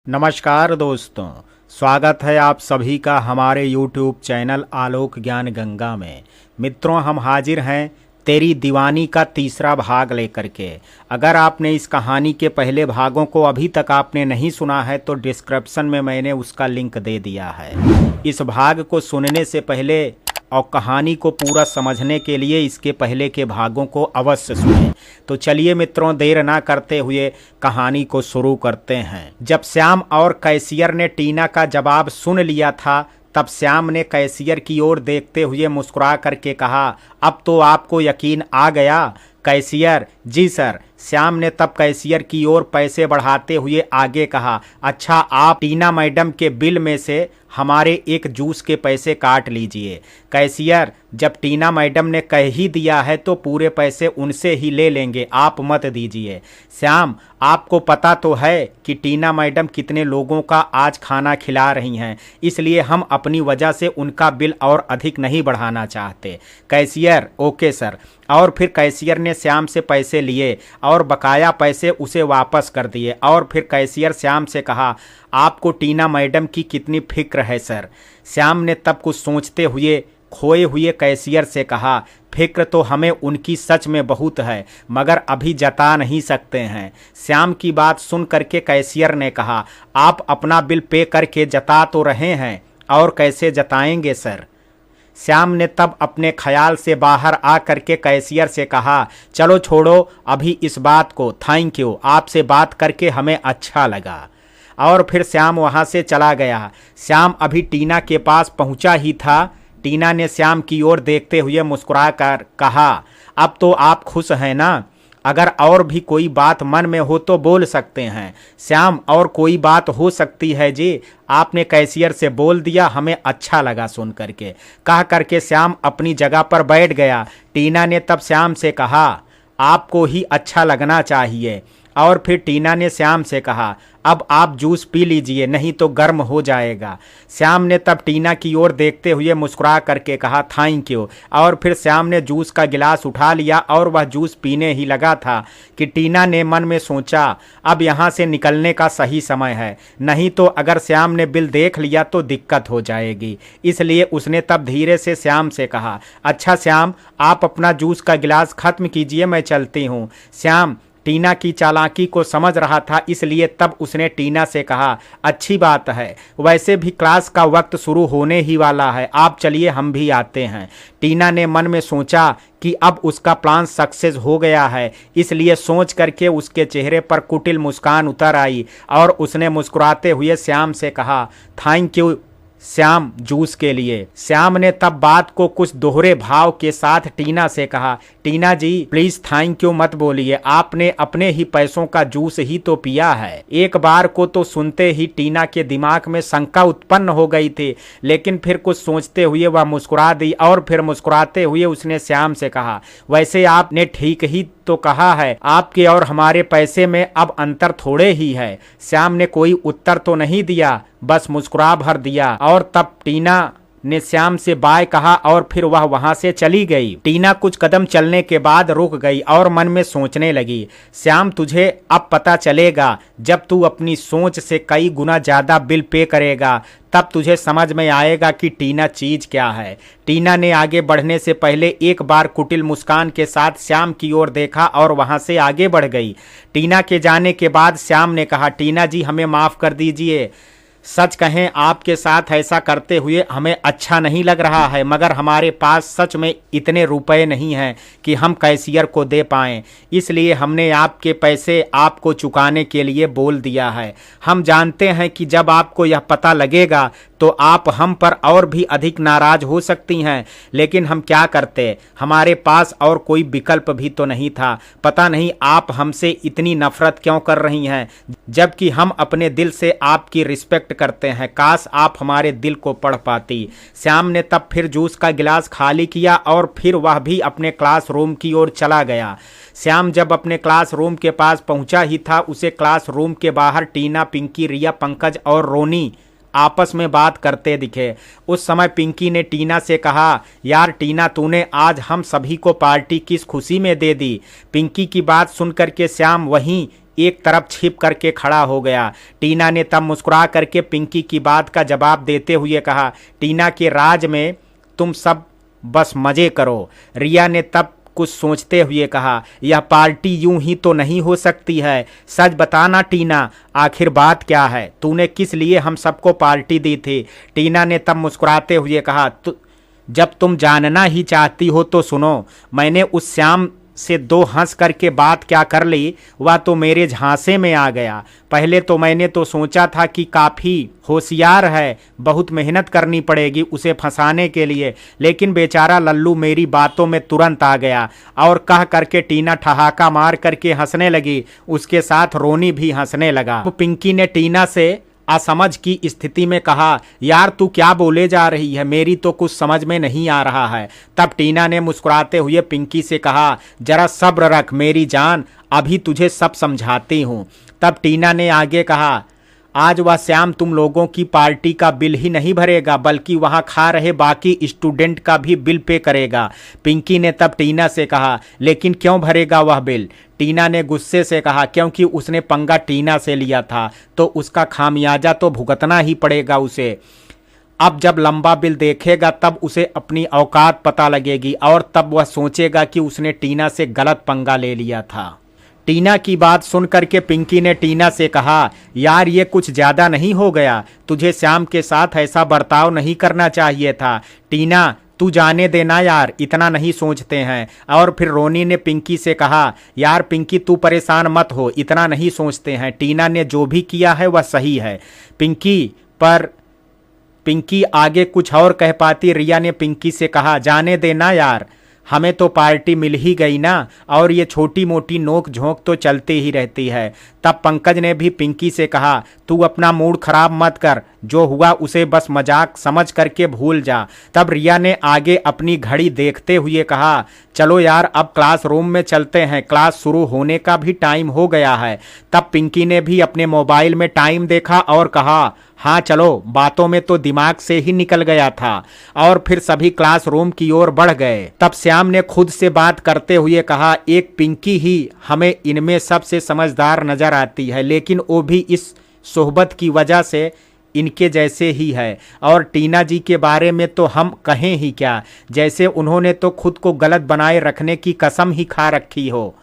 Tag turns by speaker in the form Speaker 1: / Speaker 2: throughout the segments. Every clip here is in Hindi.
Speaker 1: नमस्कार दोस्तों, स्वागत है आप सभी का हमारे YouTube चैनल आलोक ज्ञान गंगा में। मित्रों, हम हाजिर हैं तेरी दीवानी का तीसरा भाग लेकर के। अगर आपने इस कहानी के पहले भागों को अभी तक आपने नहीं सुना है तो डिस्क्रिप्शन में मैंने उसका लिंक दे दिया है। इस भाग को सुनने से पहले और कहानी को पूरा समझने के लिए इसके पहले के भागों को अवश्य सुनें। तो चलिए मित्रों, देर ना करते हुए कहानी को शुरू करते हैं। जब श्याम और कैशियर ने टीना का जवाब सुन लिया था तब श्याम ने कैशियर की ओर देखते हुए मुस्कुरा करके कहा, अब तो आपको यकीन आ गया कैशियर? जी सर। श्याम ने तब कैशियर की ओर पैसे बढ़ाते हुए आगे कहा, अच्छा आप टीना मैडम के बिल में से हमारे एक जूस के पैसे काट लीजिए। कैशियर, जब टीना मैडम ने कह ही दिया है तो पूरे पैसे उनसे ही ले लेंगे, आप मत दीजिए। श्याम, आपको पता तो है कि टीना मैडम कितने लोगों का आज खाना खिला रही हैं, इसलिए हम अपनी वजह से उनका बिल और अधिक नहीं बढ़ाना चाहते। Cashier, okay sir. और फिर कैशियर ने श्याम से पैसे लिए और बकाया पैसे उसे वापस कर दिए। और फिर कैशियर श्याम से कहा, आपको टीना मैडम की कितनी फिक्र है सर? श्याम ने तब कुछ सोचते हुए खोए हुए कैशियर से कहा, फिक्र तो हमें उनकी सच में बहुत है, मगर अभी जता नहीं सकते हैं। श्याम की बात सुन करके कैशियर ने कहा, आप अपना बिल पे करके जता तो रहे हैं, और कैसे जताएंगे सर? श्याम ने तब अपने ख्याल से बाहर आ करके कैशियर से कहा, चलो छोड़ो अभी इस बात को, थैंक यू, आपसे बात करके हमें अच्छा लगा। और फिर श्याम वहाँ से चला गया। श्याम अभी टीना के पास पहुँचा ही था, टीना ने श्याम की ओर देखते हुए मुस्कुरा कर कहा, अब तो आप खुश हैं ना? अगर और भी कोई बात मन में हो तो बोल सकते हैं। श्याम, और कोई बात हो सकती है जी? आपने कैशियर से बोल दिया, हमें अच्छा लगा सुन करके, कह करके श्याम अपनी जगह पर बैठ गया। टीना ने तब श्याम से कहा, आपको ही अच्छा लगना चाहिए। और फिर टीना ने श्याम से कहा, अब आप जूस पी लीजिए, नहीं तो गर्म हो जाएगा। श्याम ने तब टीना की ओर देखते हुए मुस्कुरा करके कहा, थैंक यू। और फिर श्याम ने जूस का गिलास उठा लिया और वह जूस पीने ही लगा था कि टीना ने मन में सोचा, अब यहाँ से निकलने का सही समय है, नहीं तो अगर श्याम ने बिल देख लिया तो दिक्कत हो जाएगी। इसलिए उसने तब धीरे से श्याम से कहा, अच्छा श्याम, आप अपना जूस का गिलास खत्म कीजिए, मैं चलती हूँ। श्याम टीना की चालाकी को समझ रहा था, इसलिए तब उसने टीना से कहा, अच्छी बात है, वैसे भी क्लास का वक्त शुरू होने ही वाला है, आप चलिए हम भी आते हैं। टीना ने मन में सोचा कि अब उसका प्लान सक्सेस हो गया है, इसलिए सोच करके उसके चेहरे पर कुटिल मुस्कान उतर आई और उसने मुस्कुराते हुए श्याम से कहा, थैंक यू श्याम जूस के लिए। श्याम ने तब बात को कुछ दोहरे भाव के साथ टीना से कहा, टीना जी प्लीज थैंक यू मत बोलिए, आपने अपने ही पैसों का जूस ही तो पिया है। एक बार को तो सुनते ही टीना के दिमाग में शंका उत्पन्न हो गई थी, लेकिन फिर कुछ सोचते हुए वह मुस्कुरा दी। और फिर मुस्कुराते हुए उसने श्याम से कहा, वैसे आपने ठीक ही तो कहा है, आपके और हमारे पैसे में अब अंतर थोड़े ही है। श्याम ने कोई उत्तर तो नहीं दिया, बस मुस्कुरा भर दिया। और तब टीना ने श्याम से बाय कहा और फिर वह वहां से चली गई। टीना कुछ कदम चलने के बाद रुक गई और मन में सोचने लगी, श्याम तुझे अब पता चलेगा, जब तू अपनी सोच से कई गुना ज्यादा बिल पे करेगा तब तुझे समझ में आएगा कि टीना चीज क्या है। टीना ने आगे बढ़ने से पहले एक बार कुटिल मुस्कान के साथ श्याम की ओर देखा और वहां से आगे बढ़ गई। टीना के जाने के बाद श्याम ने कहा, टीना जी हमें माफ कर दीजिए, सच कहें आपके साथ ऐसा करते हुए हमें अच्छा नहीं लग रहा है, मगर हमारे पास सच में इतने रुपए नहीं हैं कि हम कैशियर को दे पाएं, इसलिए हमने आपके पैसे आपको चुकाने के लिए बोल दिया है। हम जानते हैं कि जब आपको यह पता लगेगा तो आप हम पर और भी अधिक नाराज हो सकती हैं, लेकिन हम क्या करते, हमारे पास और कोई विकल्प भी तो नहीं था। पता नहीं आप हमसे इतनी नफरत क्यों कर रही हैं, जबकि हम अपने दिल से आपकी रिस्पेक्ट करते हैं, काश आप हमारे दिल को पढ़ पाती। श्याम ने तब फिर जूस का गिलास खाली किया और फिर वह भी अपने क्लासरूम की ओर चला गया। श्याम जब अपने क्लासरूम के पास पहुंचा ही था, उसे क्लासरूम के बाहर टीना, पिंकी, रिया, पंकज और रोनी आपस में बात करते दिखे। उस समय पिंकी ने टीना से कहा, यार टीना, तूने आज हम सभी को पार्टी किस खुशी में दे दी। पिंकी की बात सुनकर के श्याम वहीं एक तरफ छिप करके खड़ा हो गया। टीना ने तब मुस्कुरा करके पिंकी की बात का जवाब देते हुए कहा, टीना के राज में तुम सब बस मजे करो। रिया ने तब कुछ सोचते हुए कहा, यह पार्टी यूं ही तो नहीं हो सकती है। सच बताना टीना, आखिर बात क्या है? तूने किस लिए हम सबको पार्टी दी थी? टीना ने तब मुस्कुराते हुए कहा, जब तुम जानना ही चाहती हो तो सुनो। मैंने उस श्याम से दो हंस करके बात क्या कर ली, वह तो मेरे झांसे में आ गया। पहले तो मैंने तो सोचा था कि काफ़ी होशियार है, बहुत मेहनत करनी पड़ेगी उसे फंसाने के लिए, लेकिन बेचारा लल्लू मेरी बातों में तुरंत आ गया। और कह करके टीना ठहाका मार करके हंसने लगी, उसके साथ रोनी भी हंसने लगा। पिंकी ने टीना से असमझ की स्थिति में कहा, यार तू क्या बोले जा रही है, मेरी तो कुछ समझ में नहीं आ रहा है। तब टीना ने मुस्कुराते हुए पिंकी से कहा, जरा सब्र रख मेरी जान, अभी तुझे सब समझाती हूँ। तब टीना ने आगे कहा, आज वह श्याम तुम लोगों की पार्टी का बिल ही नहीं भरेगा, बल्कि वहाँ खा रहे बाकी स्टूडेंट का भी बिल पे करेगा। पिंकी ने तब टीना से कहा, लेकिन क्यों भरेगा वह बिल? टीना ने गुस्से से कहा, क्योंकि उसने पंगा टीना से लिया था, तो उसका खामियाजा तो भुगतना ही पड़ेगा उसे। अब जब लंबा बिल देखेगा तब उसे अपनी औकात पता लगेगी, और तब वह सोचेगा कि उसने टीना से गलत पंगा ले लिया था। टीना की बात सुन करके पिंकी ने टीना से कहा, यार ये कुछ ज़्यादा नहीं हो गया? तुझे श्याम के साथ ऐसा बर्ताव नहीं करना चाहिए था। टीना तू जाने देना यार, इतना नहीं सोचते हैं। और फिर रोनी ने पिंकी से कहा, यार पिंकी तू परेशान मत हो, इतना नहीं सोचते हैं। टीना ने जो भी किया है वह सही है। पिंकी आगे कुछ और कह पाती। रिया ने पिंकी से कहा, जाने देना यार, हमें तो पार्टी मिल ही गई ना, और ये छोटी मोटी नोक झोंक तो चलती ही रहती है। तब पंकज ने भी पिंकी से कहा, तू अपना मूड खराब मत कर, जो हुआ उसे बस मजाक समझ करके भूल जा। तब रिया ने आगे अपनी घड़ी देखते हुए कहा, चलो यार अब क्लासरूम में चलते हैं, क्लास शुरू होने का भी टाइम हो गया है। तब पिंकी ने भी अपने मोबाइल में टाइम देखा और कहा, हाँ चलो, बातों में तो दिमाग से ही निकल गया था। और फिर सभी क्लासरूम की ओर बढ़ गए। तब श्याम ने खुद से बात करते हुए कहा, एक पिंकी ही हमें इनमें सबसे समझदार नजर आती है, लेकिन वो भी इस सोहबत की वजह से इनके जैसे ही है। और टीना जी के बारे में तो हम कहें ही क्या, जैसे उन्होंने तो खुद को गलत बनाए रखने की कसम ही खा रखी हो।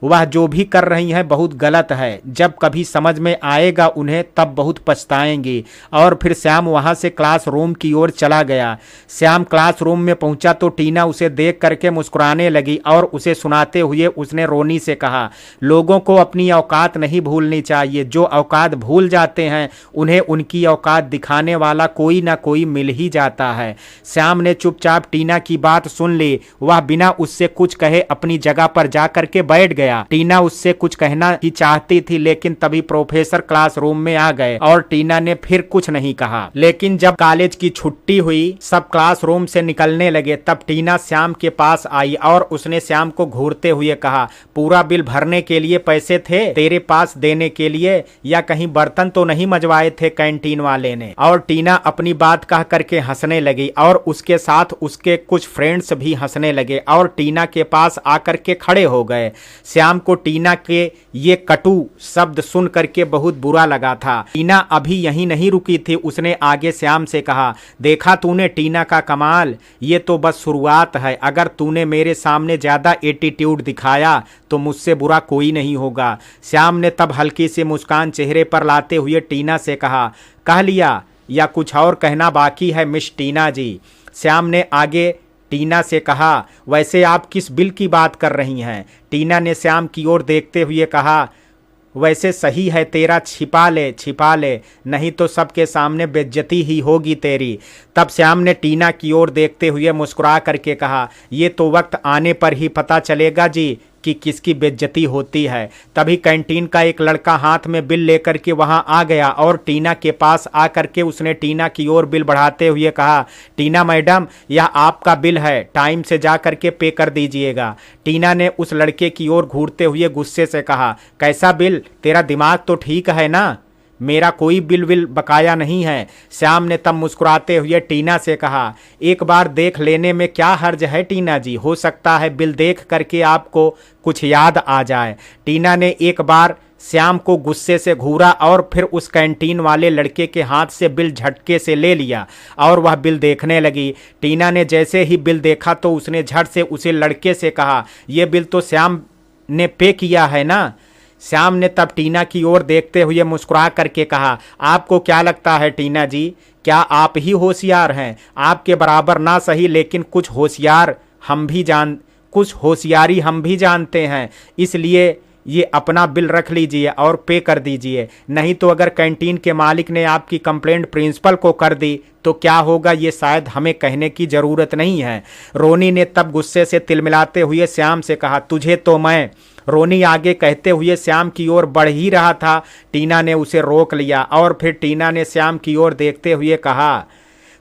Speaker 1: वह जो भी कर रही हैं बहुत गलत है, जब कभी समझ में आएगा उन्हें तब बहुत पछताएंगी। और फिर श्याम वहां से क्लासरूम की ओर चला गया। श्याम क्लासरूम में पहुंचा तो टीना उसे देख करके मुस्कुराने लगी, और उसे सुनाते हुए उसने रोनी से कहा, लोगों को अपनी औकात नहीं भूलनी चाहिए, जो औकात भूल जाते हैं उन्हें उनकी औकात दिखाने वाला कोई ना कोई मिल ही जाता है। श्याम ने चुपचाप टीना की बात सुन ली। वह बिना उससे कुछ कहे अपनी जगह पर जा करके बैठ गया। टीना उससे कुछ कहना ही चाहती थी, लेकिन तभी प्रोफेसर क्लासरूम में आ गए और टीना ने फिर कुछ नहीं कहा। लेकिन जब कॉलेज की छुट्टी हुई, सब क्लासरूम से निकलने लगे, तब टीना श्याम के पास आई और उसने श्याम को घूरते हुए कहा, पूरा बिल भरने के लिए पैसे थे तेरे पास देने के लिए, या कहीं बर्तन तो नहीं मजवाए थे कैंटीन वाले ने? और टीना अपनी बात कह करके हंसने लगी, और उसके साथ उसके कुछ फ्रेंड्स भी हंसने लगे और टीना के पास आकर के खड़े हो गए। श्याम को टीना के ये कटु शब्द सुन करके बहुत बुरा लगा था। टीना अभी यहीं नहीं रुकी थी, उसने आगे श्याम से कहा, देखा तूने टीना का कमाल, ये तो बस शुरुआत है। अगर तूने मेरे सामने ज्यादा एटीट्यूड दिखाया तो मुझसे बुरा कोई नहीं होगा। श्याम ने तब हल्की सी मुस्कान चेहरे पर लाते हुए टीना से कहा, कह लिया या कुछ और कहना बाकी है मिस टीना जी? श्याम ने आगे टीना से कहा, वैसे आप किस बिल की बात कर रही हैं? टीना ने श्याम की ओर देखते हुए कहा, वैसे सही है तेरा, छिपा ले, नहीं तो सबके सामने बेइज्जती ही होगी तेरी। तब श्याम ने टीना की ओर देखते हुए मुस्कुरा करके कहा, ये तो वक्त आने पर ही पता चलेगा जी कि किसकी बेइज्जती होती है। तभी कैंटीन का एक लड़का हाथ में बिल लेकर के वहां आ गया और टीना के पास आकर के उसने टीना की ओर बिल बढ़ाते हुए कहा, टीना मैडम यह आपका बिल है, टाइम से जा करके पे कर दीजिएगा। टीना ने उस लड़के की ओर घूरते हुए गुस्से से कहा, कैसा बिल? तेरा दिमाग तो ठीक है ना? मेरा कोई बिल विल बकाया नहीं है। श्याम ने तब मुस्कुराते हुए टीना से कहा, एक बार देख लेने में क्या हर्ज है टीना जी, हो सकता है बिल देख करके आपको कुछ याद आ जाए। टीना ने एक बार श्याम को गुस्से से घूरा और फिर उस कैंटीन वाले लड़के के हाथ से बिल झटके से ले लिया और वह बिल देखने लगी। टीना ने जैसे ही बिल देखा तो उसने झट से उसे लड़के से कहा, ये बिल तो श्याम ने पे किया है ना। श्याम ने तब टीना की ओर देखते हुए मुस्कुरा करके कहा, आपको क्या लगता है टीना जी, क्या आप ही होशियार हैं? आपके बराबर ना सही लेकिन कुछ होशियारी हम भी जानते हैं, इसलिए ये अपना बिल रख लीजिए और पे कर दीजिए। नहीं तो अगर कैंटीन के मालिक ने आपकी कंप्लेंट प्रिंसिपल को कर दी तो क्या होगा ये शायद हमें कहने की ज़रूरत नहीं है। रोनी ने तब गुस्से से तिलमिलाते हुए श्याम से कहा, तुझे तो मैं। रोनी आगे कहते हुए श्याम की ओर बढ़ ही रहा था, टीना ने उसे रोक लिया और फिर टीना ने श्याम की ओर देखते हुए कहा,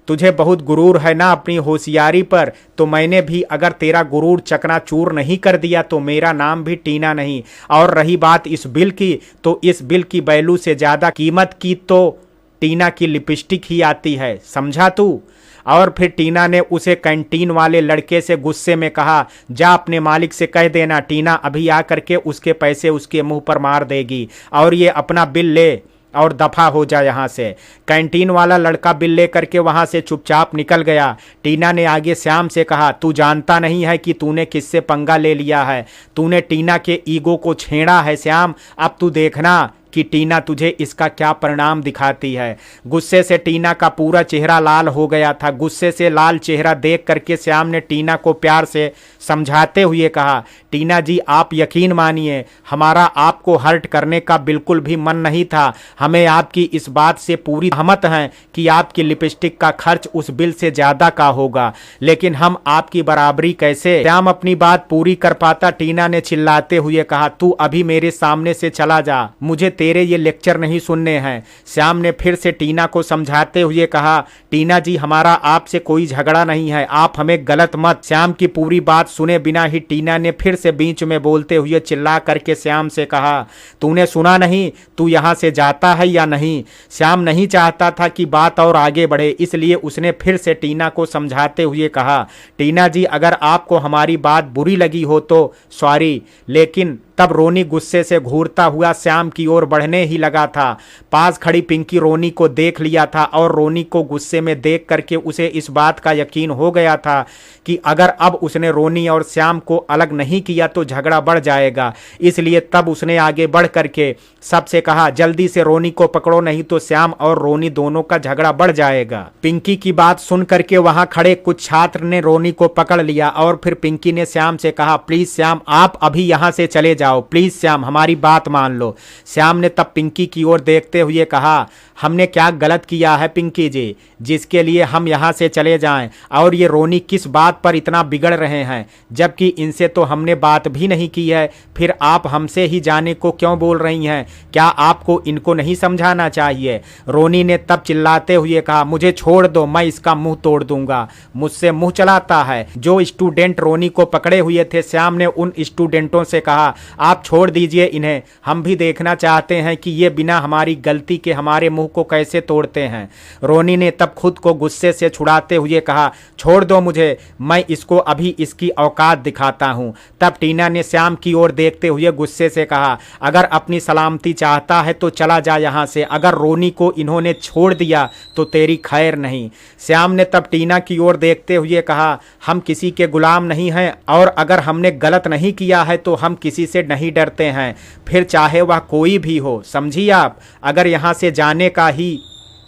Speaker 1: तुझे बहुत गुरूर है ना अपनी होशियारी पर, तो मैंने भी अगर तेरा गुरूर चकनाचूर नहीं कर दिया तो मेरा नाम भी टीना नहीं। और रही बात इस बिल की, तो इस बिल की वैल्यू से ज़्यादा कीमत की तो टीना की लिपस्टिक ही आती है, समझा तू? और फिर टीना ने उसे कैंटीन वाले लड़के से गुस्से में कहा, जा अपने मालिक से कह देना टीना अभी आ करके उसके पैसे उसके मुंह पर मार देगी, और ये अपना बिल ले और दफा हो जा यहाँ से। कैंटीन वाला लड़का बिल ले करके वहाँ से चुपचाप निकल गया। टीना ने आगे श्याम से कहा, तू जानता नहीं है कि तूने किससे पंगा ले लिया है? तूने टीना के ईगो को छेड़ा है श्याम। अब तू देखना कि टीना तुझे इसका क्या परिणाम दिखाती है। गुस्से से टीना का पूरा चेहरा लाल हो गया था। गुस्से से लाल चेहरा देख करके श्याम ने टीना को प्यार से समझाते हुए कहा, टीना जी आप यकीन मानिए, हमारा आपको हर्ट करने का बिल्कुल भी मन नहीं था। हमें आपकी इस बात से पूरी सहमत हैं कि आपकी लिपस्टिक का खर्च उस बिल से ज़्यादा का होगा, लेकिन हम आपकी बराबरी कैसे? श्याम अपनी बात पूरी कर पाता। टीना ने चिल्लाते हुए कहा, तू अभी मेरे सामने से चला जा, मुझे तेरे ये लेक्चर नहीं सुनने हैं। श्याम ने फिर से टीना को समझाते हुए कहा, टीना जी हमारा आपसे कोई झगड़ा नहीं है, आप हमें गलत मत। श्याम की पूरी बात सुने बिना ही टीना ने फिर से बीच में बोलते हुए चिल्ला करके श्याम से कहा, तूने सुना नहीं? तू यहाँ से जाता है या नहीं? श्याम नहीं चाहता था कि बात और आगे बढ़े, इसलिए उसने फिर से टीना को समझाते हुए कहा, टीना जी अगर आपको हमारी बात बुरी लगी हो तो सॉरी, लेकिन तब रोनी गुस्से से घूरता हुआ श्याम की ओर बढ़ने ही लगा था। पास खड़ी पिंकी रोनी को देख लिया था और रोनी को गुस्से में देख करके उसे इस बात का यकीन हो गया था कि अगर अब उसने रोनी और श्याम को अलग नहीं किया तो झगड़ा बढ़ जाएगा। इसलिए तब उसने आगे बढ़ करके सबसे कहा, जल्दी से रोनी को पकड़ो, नहीं तो श्याम और रोनी दोनों का झगड़ा बढ़ जाएगा। पिंकी की बात सुन करके वहां खड़े कुछ छात्र ने रोनी को पकड़ लिया और फिर पिंकी ने श्याम से कहा, प्लीज श्याम आप अभी यहां से चले जाओ, प्लीज श्याम हमारी बात मान लो। श्याम ने तब पिंकी की ओर देखते हुए कहा, हमने क्या गलत किया है पिंकी जी, जिसके लिए हम यहाँ से चले जाएं? और ये रोनी किस बात पर इतना बिगड़ रहे हैं, जबकि इनसे तो हमने बात भी नहीं की है, फिर आप हमसे ही जाने को क्यों बोल रही हैं? क्या आपको इनको नहीं समझाना चाहिए? रोनी ने तब चिल्लाते हुए कहा, मुझे छोड़ दो, मैं इसका मुंह तोड़ दूंगा। मुझसे मुंह चलाता है। जो स्टूडेंट रोनी को पकड़े हुए थे, श्याम ने उन स्टूडेंटों से कहा, आप छोड़ दीजिए इन्हें, हम भी देखना चाहते हैं कि ये बिना हमारी गलती के हमारे मुंह को कैसे तोड़ते हैं। रोनी ने तब खुद को गुस्से से छुड़ाते हुए कहा, छोड़ दो मुझे, मैं इसको अभी इसकी औकात दिखाता हूं। तब टीना ने श्याम की ओर देखते हुए गुस्से से कहा, अगर अपनी सलामती चाहता है तो चला जा यहां से, अगर रोनी को इन्होंने छोड़ दिया तो तेरी खैर नहीं। श्याम ने तब टीना की ओर देखते हुए कहा, हम किसी के गुलाम नहीं हैं और अगर हमने गलत नहीं किया है तो हम किसी से नहीं डरते हैं, फिर चाहे वह कोई भी हो, समझी आप? अगर यहाँ से जाने का ही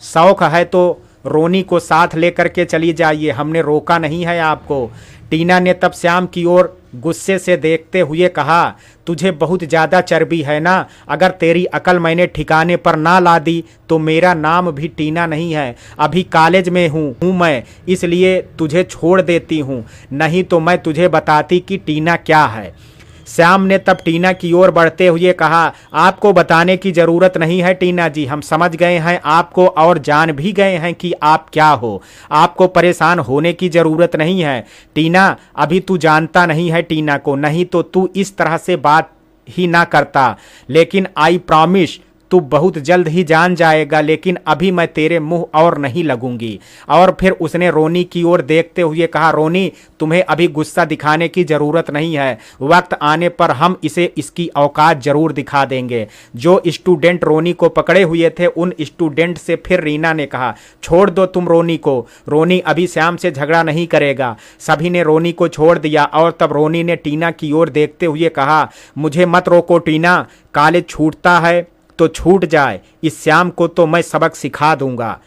Speaker 1: शौक है तो रोनी को साथ लेकर के चली जाइए, हमने रोका नहीं है आपको। टीना ने तब श्याम की ओर गुस्से से देखते हुए कहा, तुझे बहुत ज़्यादा चर्बी है ना, अगर तेरी अकल मैंने ठिकाने पर ना ला दी तो मेरा नाम भी टीना नहीं है। अभी कॉलेज में हूँ मैं, इसलिए तुझे छोड़ देती हूँ, नहीं तो मैं तुझे बताती कि टीना क्या है। श्याम ने तब टीना की ओर बढ़ते हुए कहा, आपको बताने की ज़रूरत नहीं है टीना जी, हम समझ गए हैं आपको और जान भी गए हैं कि आप क्या हो, आपको परेशान होने की ज़रूरत नहीं है। टीना अभी तू जानता नहीं है टीना को, नहीं तो तू इस तरह से बात ही ना करता, लेकिन आई प्रॉमिस तू बहुत जल्द ही जान जाएगा, लेकिन अभी मैं तेरे मुंह और नहीं लगूंगी। और फिर उसने रोनी की ओर देखते हुए कहा, रोनी तुम्हें अभी गुस्सा दिखाने की जरूरत नहीं है, वक्त आने पर हम इसे इसकी औकात जरूर दिखा देंगे। जो स्टूडेंट रोनी को पकड़े हुए थे उन स्टूडेंट से फिर रीना ने कहा, छोड़ दो तुम रोनी को, रोनी अभी श्याम से झगड़ा नहीं करेगा। सभी ने रोनी को छोड़ दिया और तब रोनी ने टीना की ओर देखते हुए कहा, मुझे मत रोको टीना, कॉलेज छूटता है तो छूट जाए, इस श्याम को तो मैं सबक सिखा दूंगा।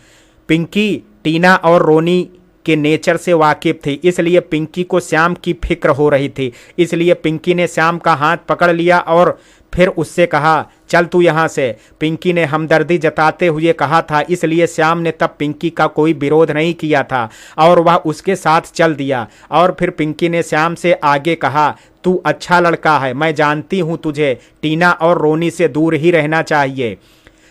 Speaker 1: पिंकी टीना और रोनी के नेचर से वाकिफ थी, इसलिए पिंकी को श्याम की फिक्र हो रही थी। इसलिए पिंकी ने श्याम का हाथ पकड़ लिया और फिर उससे कहा, चल तू यहाँ से। पिंकी ने हमदर्दी जताते हुए कहा था, इसलिए श्याम ने तब पिंकी का कोई विरोध नहीं किया था और वह उसके साथ चल दिया। और फिर पिंकी ने श्याम से आगे कहा, तू अच्छा लड़का है, मैं जानती हूँ तुझे टीना और रोनी से दूर ही रहना चाहिए।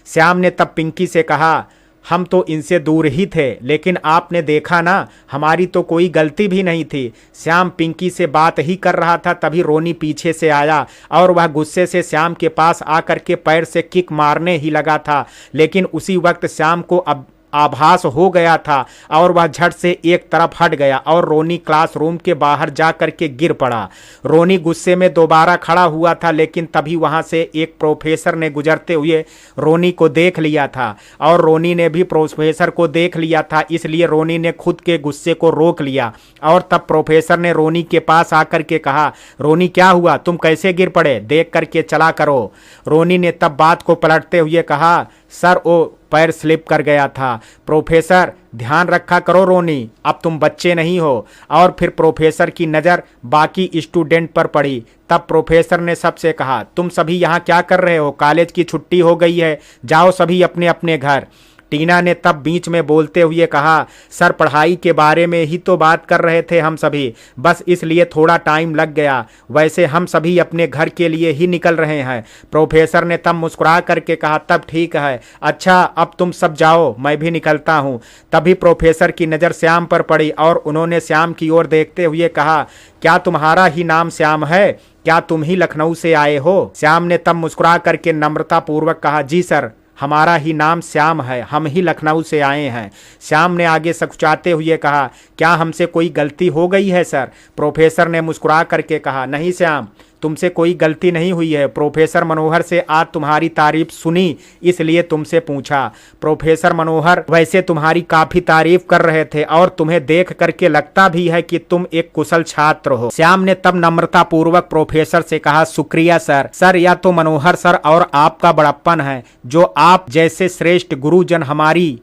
Speaker 1: श्याम ने तब पिंकी से कहा, हम तो इनसे दूर ही थे, लेकिन आपने देखा ना, हमारी तो कोई गलती भी नहीं थी। श्याम पिंकी से बात ही कर रहा था, तभी रोनी पीछे से आया और वह गुस्से से श्याम के पास आकर के पैर से किक मारने ही लगा था, लेकिन उसी वक्त श्याम को अब आभास हो गया था और वह झट से एक तरफ हट गया और रोनी क्लासरूम के बाहर जा करके गिर पड़ा। रोनी गुस्से में दोबारा खड़ा हुआ था, लेकिन तभी वहां से एक प्रोफेसर ने गुजरते हुए रोनी को देख लिया था और रोनी ने भी प्रोफेसर को देख लिया था, इसलिए रोनी ने खुद के गुस्से को रोक लिया। और तब प्रोफेसर ने रोनी के पास आकर के कहा, रोनी क्या हुआ, तुम कैसे गिर पड़े, देख करके चला करो। रोनी ने तब बात को पलटते हुए कहा, सर वो पैर स्लिप कर गया था। प्रोफेसर ध्यान रखा करो रोनी, अब तुम बच्चे नहीं हो। और फिर प्रोफेसर की नज़र बाकी स्टूडेंट पर पड़ी। तब प्रोफेसर ने सबसे कहा, तुम सभी यहाँ क्या कर रहे हो, कॉलेज की छुट्टी हो गई है, जाओ सभी अपने अपने घर। टीना ने तब बीच में बोलते हुए कहा, सर पढ़ाई के बारे में ही तो बात कर रहे थे हम सभी, बस इसलिए थोड़ा टाइम लग गया, वैसे हम सभी अपने घर के लिए ही निकल रहे हैं। प्रोफेसर ने तब मुस्कुरा करके कहा, तब ठीक है, अच्छा अब तुम सब जाओ, मैं भी निकलता हूँ। तभी प्रोफेसर की नज़र श्याम पर पड़ी और उन्होंने श्याम की ओर देखते हुए कहा, क्या तुम्हारा ही नाम श्याम है, क्या तुम ही लखनऊ से आए हो? श्याम ने तब मुस्कुरा करके नम्रता पूर्वक कहा, जी सर, हमारा ही नाम श्याम है, हम ही लखनऊ से आए हैं। श्याम ने आगे सकुचाते हुए कहा, क्या हमसे कोई गलती हो गई है सर? प्रोफेसर ने मुस्कुरा करके कहा, नहीं श्याम, तुमसे कोई गलती नहीं हुई है, प्रोफेसर मनोहर से आज तुम्हारी तारीफ सुनी इसलिए तुमसे पूछा। प्रोफेसर मनोहर वैसे तुम्हारी काफी तारीफ कर रहे थे और तुम्हें देख करके लगता भी है कि तुम एक कुशल छात्र हो। श्याम ने तब नम्रता पूर्वक प्रोफेसर से कहा, शुक्रिया सर। सर या तो मनोहर सर और आपका बड़प्पन है जो आप जैसे श्रेष्ठ गुरुजन हमारी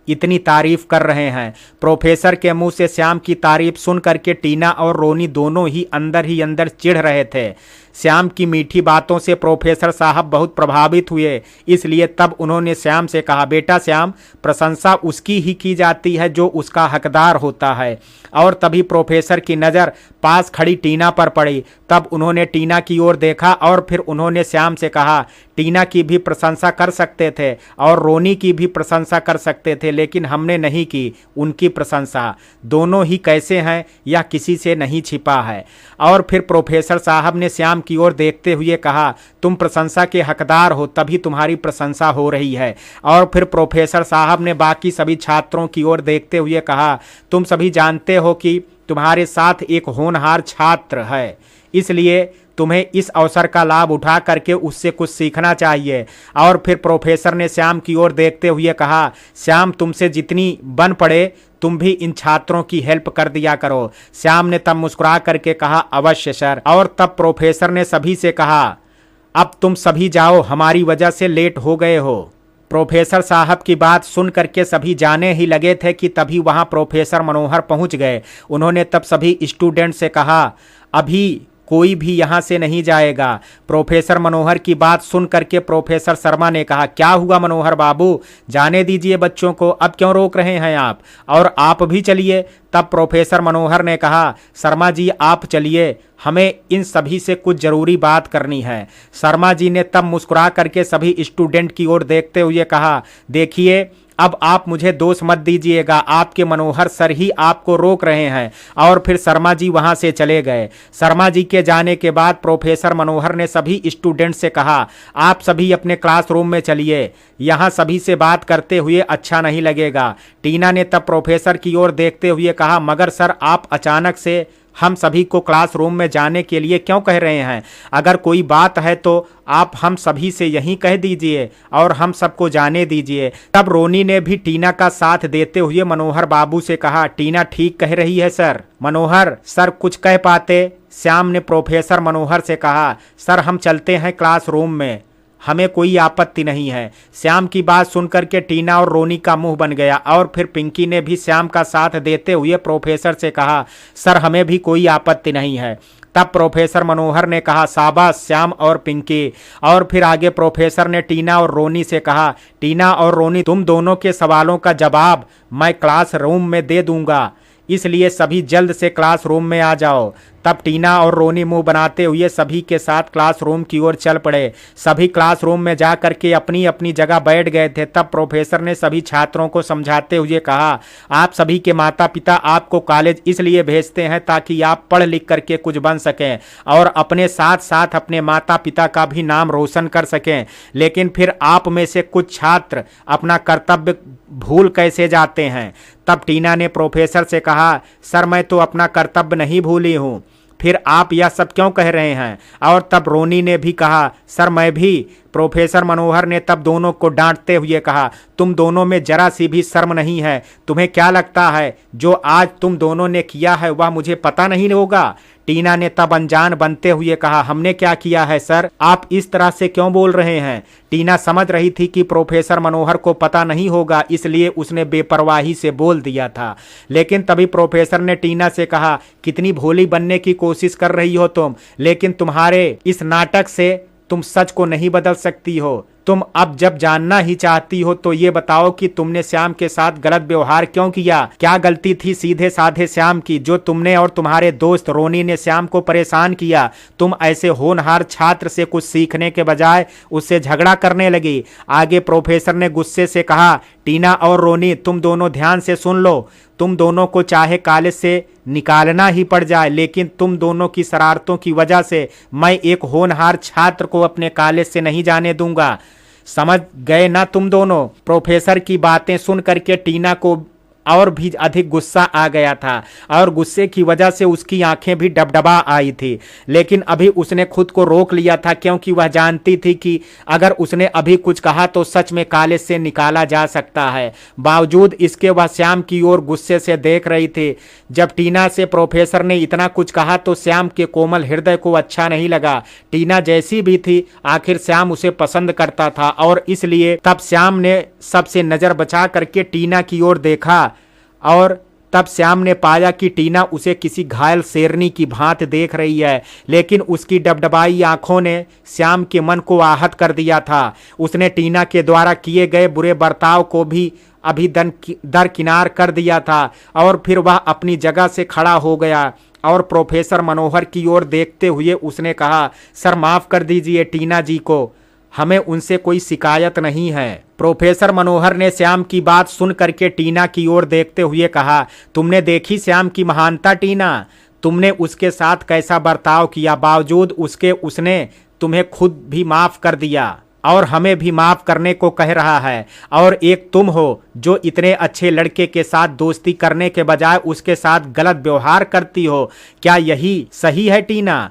Speaker 1: इतनी तारीफ कर रहे हैं। प्रोफेसर के मुंह से श्याम की तारीफ सुन करके टीना और रोनी दोनों ही अंदर चिढ़ रहे थे। श्याम की मीठी बातों से प्रोफेसर साहब बहुत प्रभावित हुए, इसलिए तब उन्होंने श्याम से कहा, बेटा श्याम, प्रशंसा उसकी ही की जाती है जो उसका हकदार होता है। और तभी प्रोफेसर की नज़र पास खड़ी टीना पर पड़ी। तब उन्होंने टीना की ओर देखा और फिर उन्होंने श्याम से कहा, टीना की भी प्रशंसा कर सकते थे और रोनी की भी प्रशंसा कर सकते थे, लेकिन हमने नहीं की उनकी प्रशंसा। दोनों ही कैसे हैं यह किसी से नहीं छिपा है। और फिर प्रोफेसर साहब ने श्याम की ओर देखते हुए कहा, तुम प्रशंसा के हकदार हो, तभी तुम्हारी प्रशंसा हो रही है। और फिर प्रोफेसर साहब ने बाकी सभी छात्रों की ओर देखते हुए कहा, तुम सभी जानते हो कि तुम्हारे साथ एक होनहार छात्र है, इसलिए तुम्हें इस अवसर का लाभ उठा करके उससे कुछ सीखना चाहिए। और फिर प्रोफेसर ने श्याम की ओर देखते हुए कहा, श्याम तुमसे जितनी बन पड़े तुम भी इन छात्रों की हेल्प कर दिया करो। श्याम ने तब मुस्कुरा करके कहा, अवश्य सर। और तब प्रोफेसर ने सभी से कहा, अब तुम सभी जाओ, हमारी वजह से लेट हो गए हो। प्रोफेसर साहब की बात सुन करके सभी जाने ही लगे थे कि तभी वहां प्रोफेसर मनोहर पहुंच गए। उन्होंने तब सभी स्टूडेंट से कहा, अभी कोई भी यहाँ से नहीं जाएगा। प्रोफेसर मनोहर की बात सुन करके प्रोफेसर शर्मा ने कहा, क्या हुआ मनोहर बाबू, जाने दीजिए बच्चों को, अब क्यों रोक रहे हैं आप, और आप भी चलिए। तब प्रोफेसर मनोहर ने कहा, शर्मा जी आप चलिए, हमें इन सभी से कुछ जरूरी बात करनी है। शर्मा जी ने तब मुस्कुरा करके सभी स्टूडेंट की ओर देखते हुए कहा, देखिए अब आप मुझे दोष मत दीजिएगा, आपके मनोहर सर ही आपको रोक रहे हैं। और फिर शर्मा जी वहां से चले गए। शर्मा जी के जाने के बाद प्रोफेसर मनोहर ने सभी स्टूडेंट से कहा, आप सभी अपने क्लासरूम में चलिए, यहाँ सभी से बात करते हुए अच्छा नहीं लगेगा। टीना ने तब प्रोफेसर की ओर देखते हुए कहा, मगर सर आप अचानक से हम सभी को क्लासरूम में जाने के लिए क्यों कह रहे हैं? अगर कोई बात है तो आप हम सभी से यहीं कह दीजिए और हम सबको जाने दीजिए। तब रोनी ने भी टीना का साथ देते हुए मनोहर बाबू से कहा, टीना ठीक कह रही है सर। मनोहर सर कुछ कह पाते? श्याम ने प्रोफेसर मनोहर से कहा, सर हम चलते हैं क्लासरूम में, हमें कोई आपत्ति नहीं है। श्याम की बात सुनकर के टीना और रोनी का मुंह बन गया और फिर पिंकी ने भी श्याम का साथ देते हुए प्रोफेसर से कहा, सर हमें भी कोई आपत्ति नहीं है। तब प्रोफेसर मनोहर ने कहा, शाबाश श्याम और पिंकी। और फिर आगे प्रोफेसर ने टीना और रोनी से कहा, टीना और रोनी तुम दोनों के सवालों का जवाब मैं क्लासरूम में दे दूंगा, इसलिए सभी जल्द से क्लासरूम में आ जाओ। तब टीना और रोनी मुंह बनाते हुए सभी के साथ क्लासरूम की ओर चल पड़े। सभी क्लासरूम में जा करके अपनी अपनी जगह बैठ गए थे। तब प्रोफेसर ने सभी छात्रों को समझाते हुए कहा, आप सभी के माता पिता आपको कॉलेज इसलिए भेजते हैं ताकि आप पढ़ लिख करके कुछ बन सकें और अपने साथ साथ अपने माता पिता का भी नाम रोशन कर सकें। लेकिन फिर आप में से कुछ छात्र अपना कर्तव्य भूल कैसे जाते हैं? तब टीना ने प्रोफेसर से कहा, सर मैं तो अपना कर्तव्य नहीं भूली हूँ, फिर आप यह सब क्यों कह रहे हैं? और तब रोनी ने भी कहा, सर मैं भी। प्रोफेसर मनोहर ने तब दोनों को डांटते हुए कहा, तुम दोनों में जरा सी भी शर्म नहीं है? तुम्हें क्या लगता है जो आज तुम दोनों ने किया है वह मुझे पता नहीं होगा? टीना ने तब अनजान बनते हुए कहा, हमने क्या किया है सर? आप इस तरह से क्यों बोल रहे हैं? टीना समझ रही थी कि प्रोफेसर मनोहर को पता नहीं होगा, इसलिए उसने बेपरवाही से बोल दिया था। लेकिन तभी प्रोफेसर ने टीना से कहा, कितनी भोली बनने की कोशिश कर रही हो तुम, लेकिन तुम्हारे इस नाटक से तुम सच को नहीं बदल सकती हो। तुम अब जब जानना ही चाहती हो तो ये बताओ कि तुमने श्याम के साथ गलत व्यवहार क्यों किया? क्या गलती थी सीधे साधे श्याम की जो तुमने और तुम्हारे दोस्त रोनी ने श्याम को परेशान किया? तुम ऐसे होनहार छात्र से कुछ सीखने के बजाय उससे झगड़ा करने लगी। आगे प्रोफेसर ने गुस्से से कहा, टीना और रोनी तुम दोनों ध्यान से सुन लो, तुम दोनों को चाहे कॉलेज से निकालना ही पड़ जाए, लेकिन तुम दोनों की शरारतों की वजह से मैं एक होनहार छात्र को अपने कॉलेज से नहीं जाने दूंगा। समझ गए ना तुम दोनों? प्रोफेसर की बातें सुन करके टीना को और भी अधिक गुस्सा आ गया था और गुस्से की वजह से उसकी आंखें भी डबडबा आई थी। लेकिन अभी उसने खुद को रोक लिया था क्योंकि वह जानती थी कि अगर उसने अभी कुछ कहा तो सच में कॉलेज से निकाला जा सकता है। बावजूद इसके वह श्याम की ओर गुस्से से देख रही थी। जब टीना से प्रोफेसर ने इतना कुछ कहा तो श्याम के कोमल हृदय को अच्छा नहीं लगा। टीना जैसी भी थी आखिर श्याम उसे पसंद करता था और इसलिए तब श्याम ने सबसे नजर बचा करके टीना की ओर देखा और तब श्याम ने पाया कि टीना उसे किसी घायल शेरनी की भांति देख रही है। लेकिन उसकी डबडबाई आंखों ने श्याम के मन को आहत कर दिया था। उसने टीना के द्वारा किए गए बुरे बर्ताव को भी अभी दरकिनार कर दिया था और फिर वह अपनी जगह से खड़ा हो गया और प्रोफेसर मनोहर की ओर देखते हुए उसने कहा, सर माफ कर दीजिए टीना जी को, हमें उनसे कोई शिकायत नहीं है। प्रोफेसर मनोहर ने श्याम की बात सुन करके टीना की ओर देखते हुए कहा, तुमने देखी श्याम की महानता टीना? तुमने उसके साथ कैसा बर्ताव किया, बावजूद उसके उसने तुम्हें खुद भी माफ कर दिया और हमें भी माफ करने को कह रहा है। और एक तुम हो जो इतने अच्छे लड़के के साथ दोस्ती करने के बजाय उसके साथ गलत व्यवहार करती हो। क्या यही सही है टीना?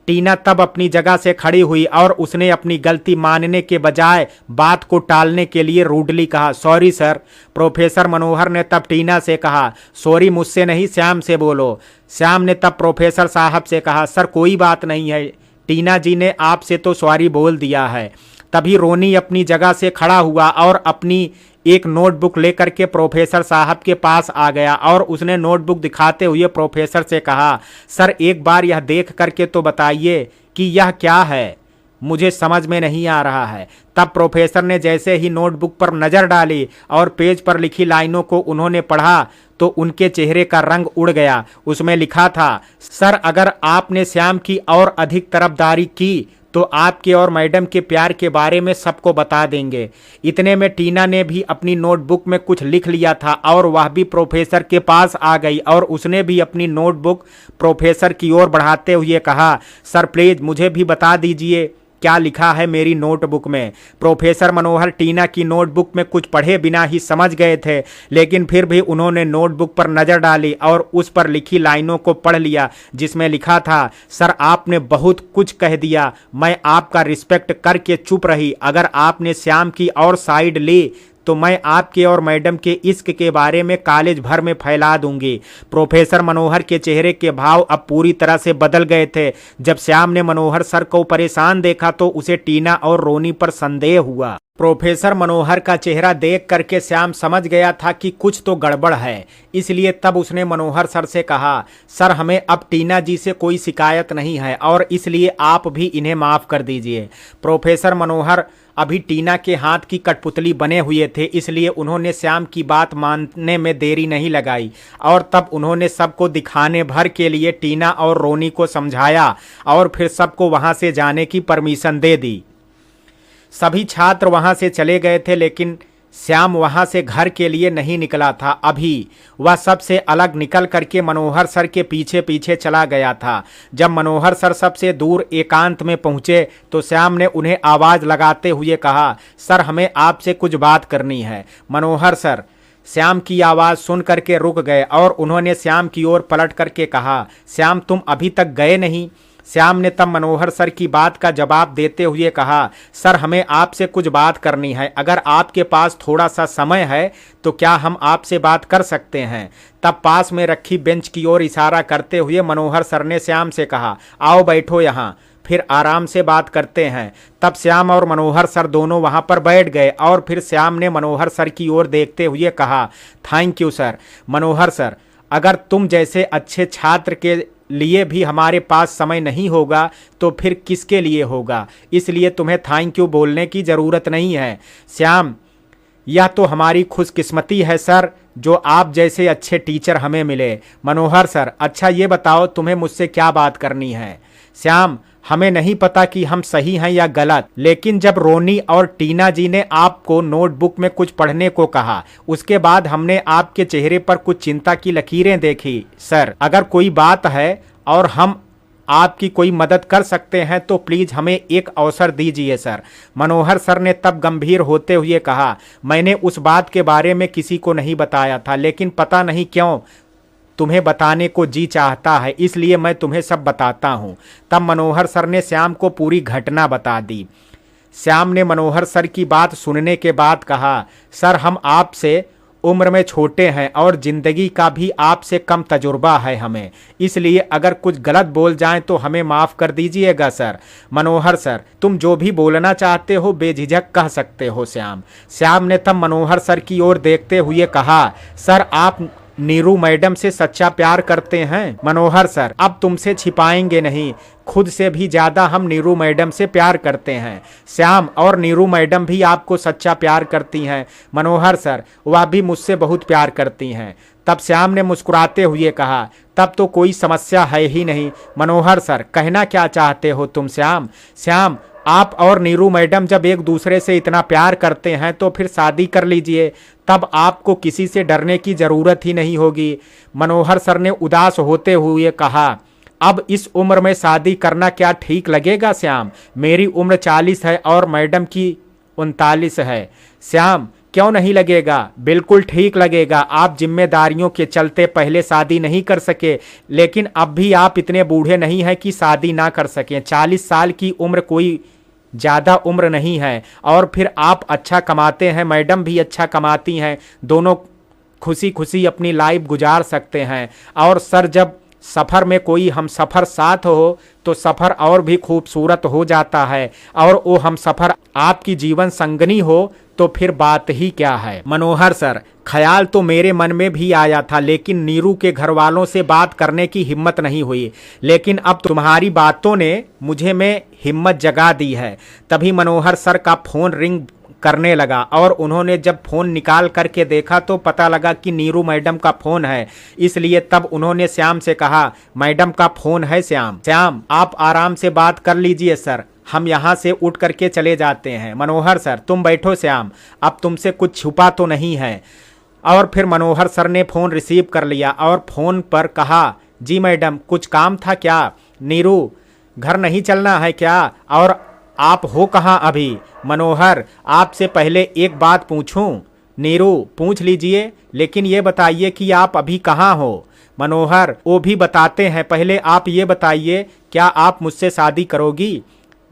Speaker 1: टीना तब अपनी जगह से खड़ी हुई और उसने अपनी गलती मानने के बजाय बात को टालने के लिए रूडली कहा, सॉरी सर। प्रोफेसर मनोहर ने तब टीना से कहा, सॉरी मुझसे नहीं श्याम से बोलो। श्याम ने तब प्रोफेसर साहब से कहा, सर कोई बात नहीं है, टीना जी ने आपसे तो सॉरी बोल दिया है। तभी रोनी अपनी जगह से खड़ा हुआ और अपनी एक नोटबुक लेकर के प्रोफेसर साहब के पास आ गया और उसने नोटबुक दिखाते हुए प्रोफेसर से कहा, सर एक बार यह देख करके तो बताइए कि यह क्या है, मुझे समझ में नहीं आ रहा है। तब प्रोफेसर ने जैसे ही नोटबुक पर नज़र डाली और पेज पर लिखी लाइनों को उन्होंने पढ़ा तो उनके चेहरे का रंग उड़ गया। उसमें लिखा था, सर अगर आपने श्याम की और अधिक तरफदारी की तो आपके और मैडम के प्यार के बारे में सबको बता देंगे। इतने में टीना ने भी अपनी नोटबुक में कुछ लिख लिया था और वह भी प्रोफेसर के पास आ गई और उसने भी अपनी नोटबुक प्रोफेसर की ओर बढ़ाते हुए कहा, सर प्लीज मुझे भी बता दीजिए क्या लिखा है मेरी नोटबुक में। प्रोफेसर मनोहर टीना की नोटबुक में कुछ पढ़े बिना ही समझ गए थे, लेकिन फिर भी उन्होंने नोटबुक पर नजर डाली और उस पर लिखी लाइनों को पढ़ लिया, जिसमें लिखा था, सर आपने बहुत कुछ कह दिया, मैं आपका रिस्पेक्ट करके चुप रही। अगर आपने श्याम की और साइड ली तो मैं आपके और मैडम के इश्क के बारे में कॉलेज भर में फैला दूंगी। प्रोफेसर मनोहर के चेहरे के भाव अब पूरी तरह से बदल गए थे। जब श्याम ने मनोहर सर को परेशान देखा तो उसे टीना और रोनी पर संदेह हुआ। प्रोफेसर मनोहर का चेहरा देख करके श्याम समझ गया था कि कुछ तो गड़बड़ है, इसलिए तब उसने मनोहर सर से कहा, सर हमें अब टीना जी से कोई शिकायत नहीं है और इसलिए आप भी इन्हें माफ़ कर दीजिए। प्रोफेसर मनोहर अभी टीना के हाथ की कठपुतली बने हुए थे, इसलिए उन्होंने श्याम की बात मानने में देरी नहीं लगाई और तब उन्होंने सबको दिखाने भर के लिए टीना और रोनी को समझाया और फिर सबको वहां से जाने की परमिशन दे दी। सभी छात्र वहां से चले गए थे, लेकिन श्याम वहां से घर के लिए नहीं निकला था। अभी वह सबसे अलग निकल करके मनोहर सर के पीछे पीछे चला गया था। जब मनोहर सर सबसे दूर एकांत में पहुंचे तो श्याम ने उन्हें आवाज लगाते हुए कहा, सर हमें आपसे कुछ बात करनी है। मनोहर सर श्याम की आवाज सुन करके रुक गए और उन्होंने श्याम की ओर पलट करके कहा, श्याम तुम अभी तक गए नहीं? श्याम ने तब मनोहर सर की बात का जवाब देते हुए कहा, सर हमें आपसे कुछ बात करनी है, अगर आपके पास थोड़ा सा समय है तो क्या हम आपसे बात कर सकते हैं? तब पास में रखी बेंच की ओर इशारा करते हुए मनोहर सर ने श्याम से कहा, आओ बैठो यहाँ, फिर आराम से बात करते हैं। तब श्याम और मनोहर सर दोनों वहां पर बैठ गए और फिर श्याम ने मनोहर सर की ओर देखते हुए कहा, thank you sir. Manohar sir, अगर तुम जैसे अच्छे छात्र के लिए भी हमारे पास समय नहीं होगा तो फिर किसके लिए होगा, इसलिए तुम्हें थैंक यू बोलने की ज़रूरत नहीं है। श्याम, यह तो हमारी खुशकिस्मती है सर जो आप जैसे अच्छे टीचर हमें मिले। मनोहर सर, अच्छा ये बताओ तुम्हें मुझसे क्या बात करनी है? श्याम, हमें नहीं पता कि हम सही हैं या गलत, लेकिन जब रोनी और टीना जी ने आपको नोटबुक में कुछ पढ़ने को कहा, उसके बाद हमने आपके चेहरे पर कुछ चिंता की लकीरें देखी। सर, अगर कोई बात है और हम आपकी कोई मदद कर सकते हैं तो प्लीज हमें एक अवसर दीजिए सर। मनोहर सर ने तब गंभीर होते हुए कहा, मैंने उस बात के बारे में किसी को नहीं बताया था, लेकिन पता नहीं क्यों तुम्हें बताने को जी चाहता है, इसलिए मैं तुम्हें सब बताता हूँ। तब मनोहर सर ने श्याम को पूरी घटना बता दी। श्याम ने मनोहर सर की बात सुनने के बाद कहा, सर हम आपसे उम्र में छोटे हैं और जिंदगी का भी आपसे कम तजुर्बा है हमें, इसलिए अगर कुछ गलत बोल जाएं तो हमें माफ़ कर दीजिएगा सर। मनोहर सर, तुम जो भी बोलना चाहते हो बेझिझक कह सकते हो श्याम। श्याम ने तब मनोहर सर की ओर देखते हुए कहा, सर आप नीरू मैडम से सच्चा प्यार करते हैं? मनोहर सर, अब तुमसे छिपाएंगे नहीं, खुद से भी ज़्यादा हम नीरू मैडम से प्यार करते हैं। श्याम, और नीरू मैडम भी आपको सच्चा प्यार करती हैं? मनोहर सर, वह भी मुझसे बहुत प्यार करती हैं। तब श्याम ने मुस्कुराते हुए कहा, तब तो कोई समस्या है ही नहीं। मनोहर सर, कहना क्या चाहते हो तुम? श्याम, श्याम, आप और नीरू मैडम जब एक दूसरे से इतना प्यार करते हैं तो फिर शादी कर लीजिए, तब आपको किसी से डरने की ज़रूरत ही नहीं होगी। मनोहर सर ने उदास होते हुए कहा, अब इस उम्र में शादी करना क्या ठीक लगेगा श्याम? मेरी उम्र 40 है और मैडम की 39 है। श्याम, क्यों नहीं लगेगा? बिल्कुल ठीक लगेगा। आप जिम्मेदारियों के चलते पहले शादी नहीं कर सके, लेकिन अब भी आप इतने बूढ़े नहीं हैं कि शादी ना कर सकें। 40 साल की उम्र कोई ज़्यादा उम्र नहीं है, और फिर आप अच्छा कमाते हैं, मैडम भी अच्छा कमाती हैं, दोनों खुशी खुशी अपनी लाइफ गुजार सकते हैं। और सर, जब सफ़र में कोई हम सफ़र साथ हो तो सफ़र और भी खूबसूरत हो जाता है, और वो हम सफ़र आपकी जीवन संगनी हो तो फिर बात ही क्या है। मनोहर सर, ख्याल तो मेरे मन में भी आया था, लेकिन नीरू के घर वालों से बात करने की हिम्मत नहीं हुई, लेकिन अब तुम्हारी बातों ने मुझे में हिम्मत जगा दी है। तभी मनोहर सर का फ़ोन रिंग करने लगा और उन्होंने जब फ़ोन निकाल करके देखा तो पता लगा कि नीरू मैडम का फ़ोन है। इसलिए तब उन्होंने श्याम से कहा, मैडम का फ़ोन है श्याम। श्याम, आप आराम से बात कर लीजिए सर, हम यहाँ से उठ करके चले जाते हैं। मनोहर सर, तुम बैठो श्याम, अब तुमसे कुछ छुपा तो नहीं है। और फिर मनोहर सर ने फ़ोन रिसीव कर लिया और फ़ोन पर कहा, जी मैडम, कुछ काम था क्या? नीरू, घर नहीं चलना है क्या? और आप हो कहाँ अभी? मनोहर, आपसे पहले एक बात पूछूं? नीरू, पूछ लीजिए, लेकिन ये बताइए कि आप अभी कहाँ हो? मनोहर, वो भी बताते हैं, पहले आप ये बताइए, क्या आप मुझसे शादी करोगी?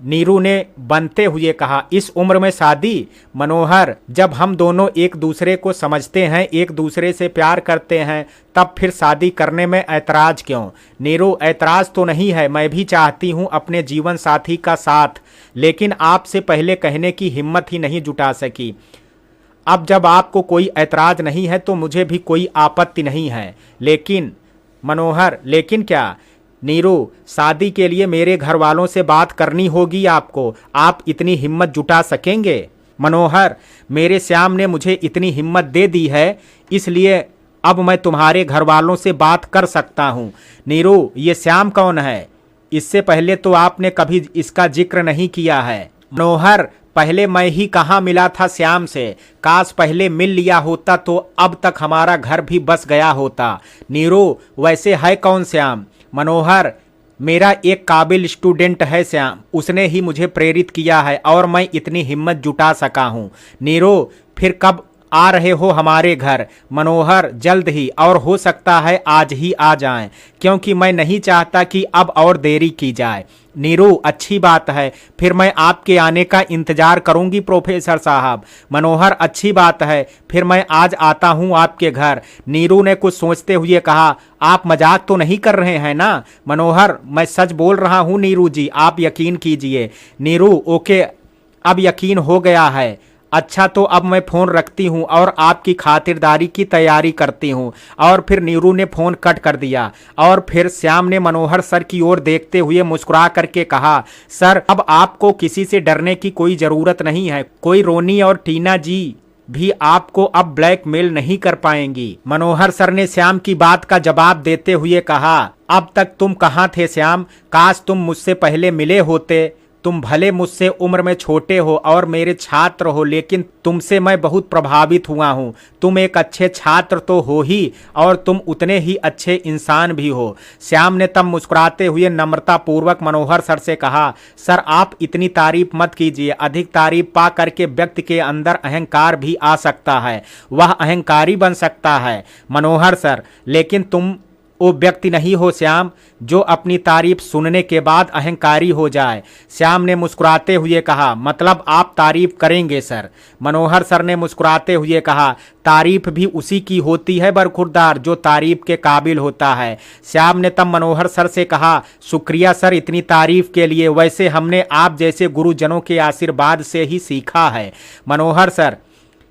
Speaker 1: नीरू ने बनते हुए कहा, इस उम्र में शादी? मनोहर, जब हम दोनों एक दूसरे को समझते हैं, एक दूसरे से प्यार करते हैं, तब फिर शादी करने में ऐतराज क्यों? नीरू, ऐतराज तो नहीं है, मैं भी चाहती हूँ अपने जीवन साथी का साथ, लेकिन आपसे पहले कहने की हिम्मत ही नहीं जुटा सकी। अब जब आपको कोई ऐतराज नहीं है तो मुझे भी कोई आपत्ति नहीं है, लेकिन मनोहर, लेकिन क्या? नीरू, शादी के लिए मेरे घर वालों से बात करनी होगी आपको। आप इतनी हिम्मत जुटा सकेंगे? मनोहर, मेरे श्याम ने मुझे इतनी हिम्मत दे दी है, इसलिए अब मैं तुम्हारे घर वालों से बात कर सकता हूँ। नीरू, ये श्याम कौन है? इससे पहले तो आपने कभी इसका जिक्र नहीं किया है। मनोहर, पहले मैं ही कहाँ मिला था श्याम से, काश पहले मिल लिया होता तो अब तक हमारा घर भी बस गया होता। नीरू, वैसे है कौन श्याम? मनोहर, मेरा एक काबिल स्टूडेंट है श्याम, उसने ही मुझे प्रेरित किया है और मैं इतनी हिम्मत जुटा सका हूँ। नीरू, फिर कब आ रहे हो हमारे घर? मनोहर, जल्द ही, और हो सकता है आज ही आ जाएं, क्योंकि मैं नहीं चाहता कि अब और देरी की जाए। नीरू, अच्छी बात है, फिर मैं आपके आने का इंतजार करूंगी प्रोफेसर साहब। मनोहर, अच्छी बात है, फिर मैं आज आता हूं आपके घर। नीरू ने कुछ सोचते हुए कहा, आप मजाक तो नहीं कर रहे हैं ना? मनोहर, मैं सच बोल रहा हूं नीरू जी, आप यकीन कीजिए। नीरू, ओके, अब यकीन हो गया है। अच्छा, तो अब मैं फ़ोन रखती हूँ और आपकी खातिरदारी की तैयारी करती हूँ। और फिर नीरू ने फ़ोन कट कर दिया और फिर श्याम ने मनोहर सर की ओर देखते हुए मुस्कुरा करके कहा, सर, अब आपको किसी से डरने की कोई ज़रूरत नहीं है। कोई रोनी और टीना जी भी आपको अब ब्लैकमेल नहीं कर पाएंगी। मनोहर सर ने श्याम की बात का जवाब देते हुए कहा, अब तक तुम कहाँ थे श्याम? काश तुम मुझसे पहले मिले होते। तुम भले मुझसे उम्र में छोटे हो और मेरे छात्र हो, लेकिन तुमसे मैं बहुत प्रभावित हुआ हूँ। तुम एक अच्छे छात्र तो हो ही और तुम उतने ही अच्छे इंसान भी हो। श्याम ने तब मुस्कुराते हुए नम्रतापूर्वक मनोहर सर से कहा, सर, आप इतनी तारीफ मत कीजिए। अधिक तारीफ पा करके व्यक्ति के अंदर अहंकार भी आ सकता है, वह अहंकारी बन सकता है। मनोहर सर, लेकिन तुम वो व्यक्ति नहीं हो श्याम, जो अपनी तारीफ सुनने के बाद अहंकारी हो जाए। श्याम ने मुस्कुराते हुए कहा, मतलब आप तारीफ करेंगे सर? मनोहर सर ने मुस्कुराते हुए कहा, तारीफ भी उसी की होती है बरखुरदार जो तारीफ के काबिल होता है। श्याम ने तब मनोहर सर से कहा, शुक्रिया सर इतनी तारीफ के लिए, वैसे हमने आप जैसे गुरुजनों के आशीर्वाद से ही सीखा है। मनोहर सर,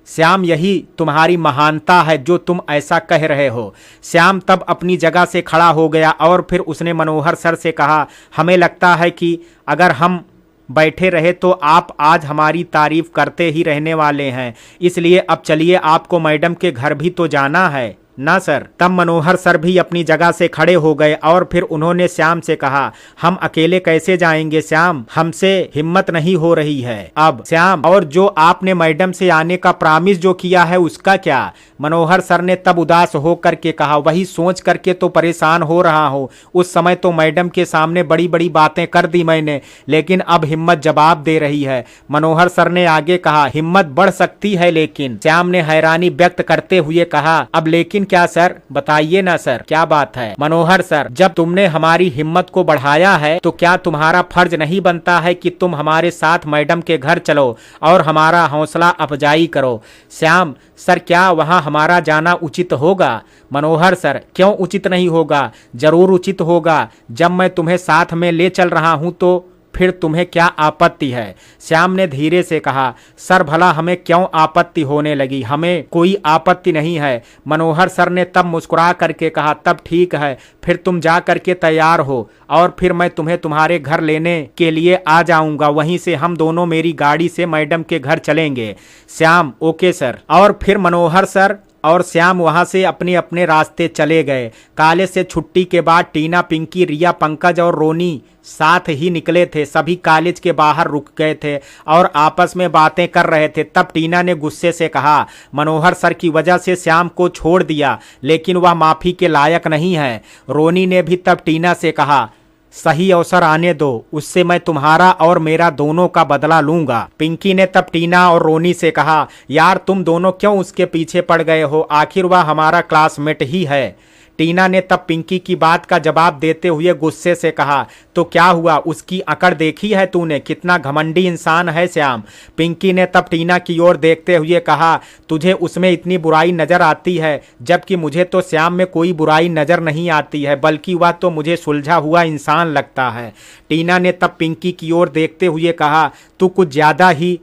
Speaker 1: श्याम, यही तुम्हारी महानता है जो तुम ऐसा कह रहे हो। श्याम तब अपनी जगह से खड़ा हो गया और फिर उसने मनोहर सर से कहा, हमें लगता है कि अगर हम बैठे रहे तो आप आज हमारी तारीफ करते ही रहने वाले हैं, इसलिए अब चलिए, आपको मैडम के घर भी तो जाना है ना सर? तब मनोहर सर भी अपनी जगह से खड़े हो गए और फिर उन्होंने श्याम से कहा, हम अकेले कैसे जाएंगे श्याम, हमसे हिम्मत नहीं हो रही है अब। श्याम, और जो आपने मैडम से आने का प्रॉमिस जो किया है उसका क्या? मनोहर सर ने तब उदास हो करके कहा, वही सोच करके तो परेशान हो रहा हूँ। उस समय तो मैडम के सामने बड़ी बड़ी बातें कर दी मैंने, लेकिन अब हिम्मत जवाब दे रही है। मनोहर सर ने आगे कहा, हिम्मत बढ़ सकती है लेकिन। श्याम ने हैरानी व्यक्त करते हुए कहा, अब लेकिन क्या सर? बताइए ना सर, क्या बात है? मनोहर सर, जब तुमने हमारी हिम्मत को बढ़ाया है तो क्या तुम्हारा फर्ज नहीं बनता है कि तुम हमारे साथ मैडम के घर चलो और हमारा हौसला अफजाई करो? श्याम सर, क्या वहां हमारा जाना उचित होगा? मनोहर सर, क्यों उचित नहीं होगा? जरूर उचित होगा। जब मैं तुम्हें साथ में ले चल रहा हूं तो फिर तुम्हें क्या आपत्ति है? श्याम ने धीरे से कहा, सर भला हमें क्यों आपत्ति होने लगी? हमें कोई आपत्ति नहीं है। मनोहर सर ने तब मुस्कुरा करके कहा, तब ठीक है, फिर तुम जा करके तैयार हो और फिर मैं तुम्हें तुम्हारे घर लेने के लिए आ जाऊंगा। वहीं से हम दोनों मेरी गाड़ी से मैडम के घर चलेंगे। Shyam, okay sir. और फिर मनोहर सर और श्याम वहां से अपने अपने रास्ते चले गए। कॉलेज से छुट्टी के बाद टीना, पिंकी, रिया, पंकज और रोनी साथ ही निकले थे। सभी कॉलेज के बाहर रुक गए थे और आपस में बातें कर रहे थे। तब टीना ने गुस्से से कहा, मनोहर सर की वजह से श्याम को छोड़ दिया, लेकिन वह माफी के लायक नहीं है। रोनी ने भी तब टीना से कहा, सही अवसर आने दो, उससे मैं तुम्हारा और मेरा दोनों का बदला लूंगा। पिंकी ने तब टीना और रोनी से कहा, यार तुम दोनों क्यों उसके पीछे पड़ गए हो? आखिर वह हमारा क्लासमेट ही है। टीना ने तब पिंकी की बात का जवाब देते हुए गुस्से से कहा, तो क्या हुआ? उसकी अकड़ देखी है तूने? कितना घमंडी इंसान है श्याम। पिंकी ने तब टीना की ओर देखते हुए कहा, तुझे उसमें इतनी बुराई नजर आती है, जबकि मुझे तो श्याम में कोई बुराई नजर नहीं आती है, बल्कि वह तो मुझे सुलझा हुआ इंसान लगता है। टीना ने तब पिंकी की ओर देखते हुए कहा, तू कुछ ज्यादा ही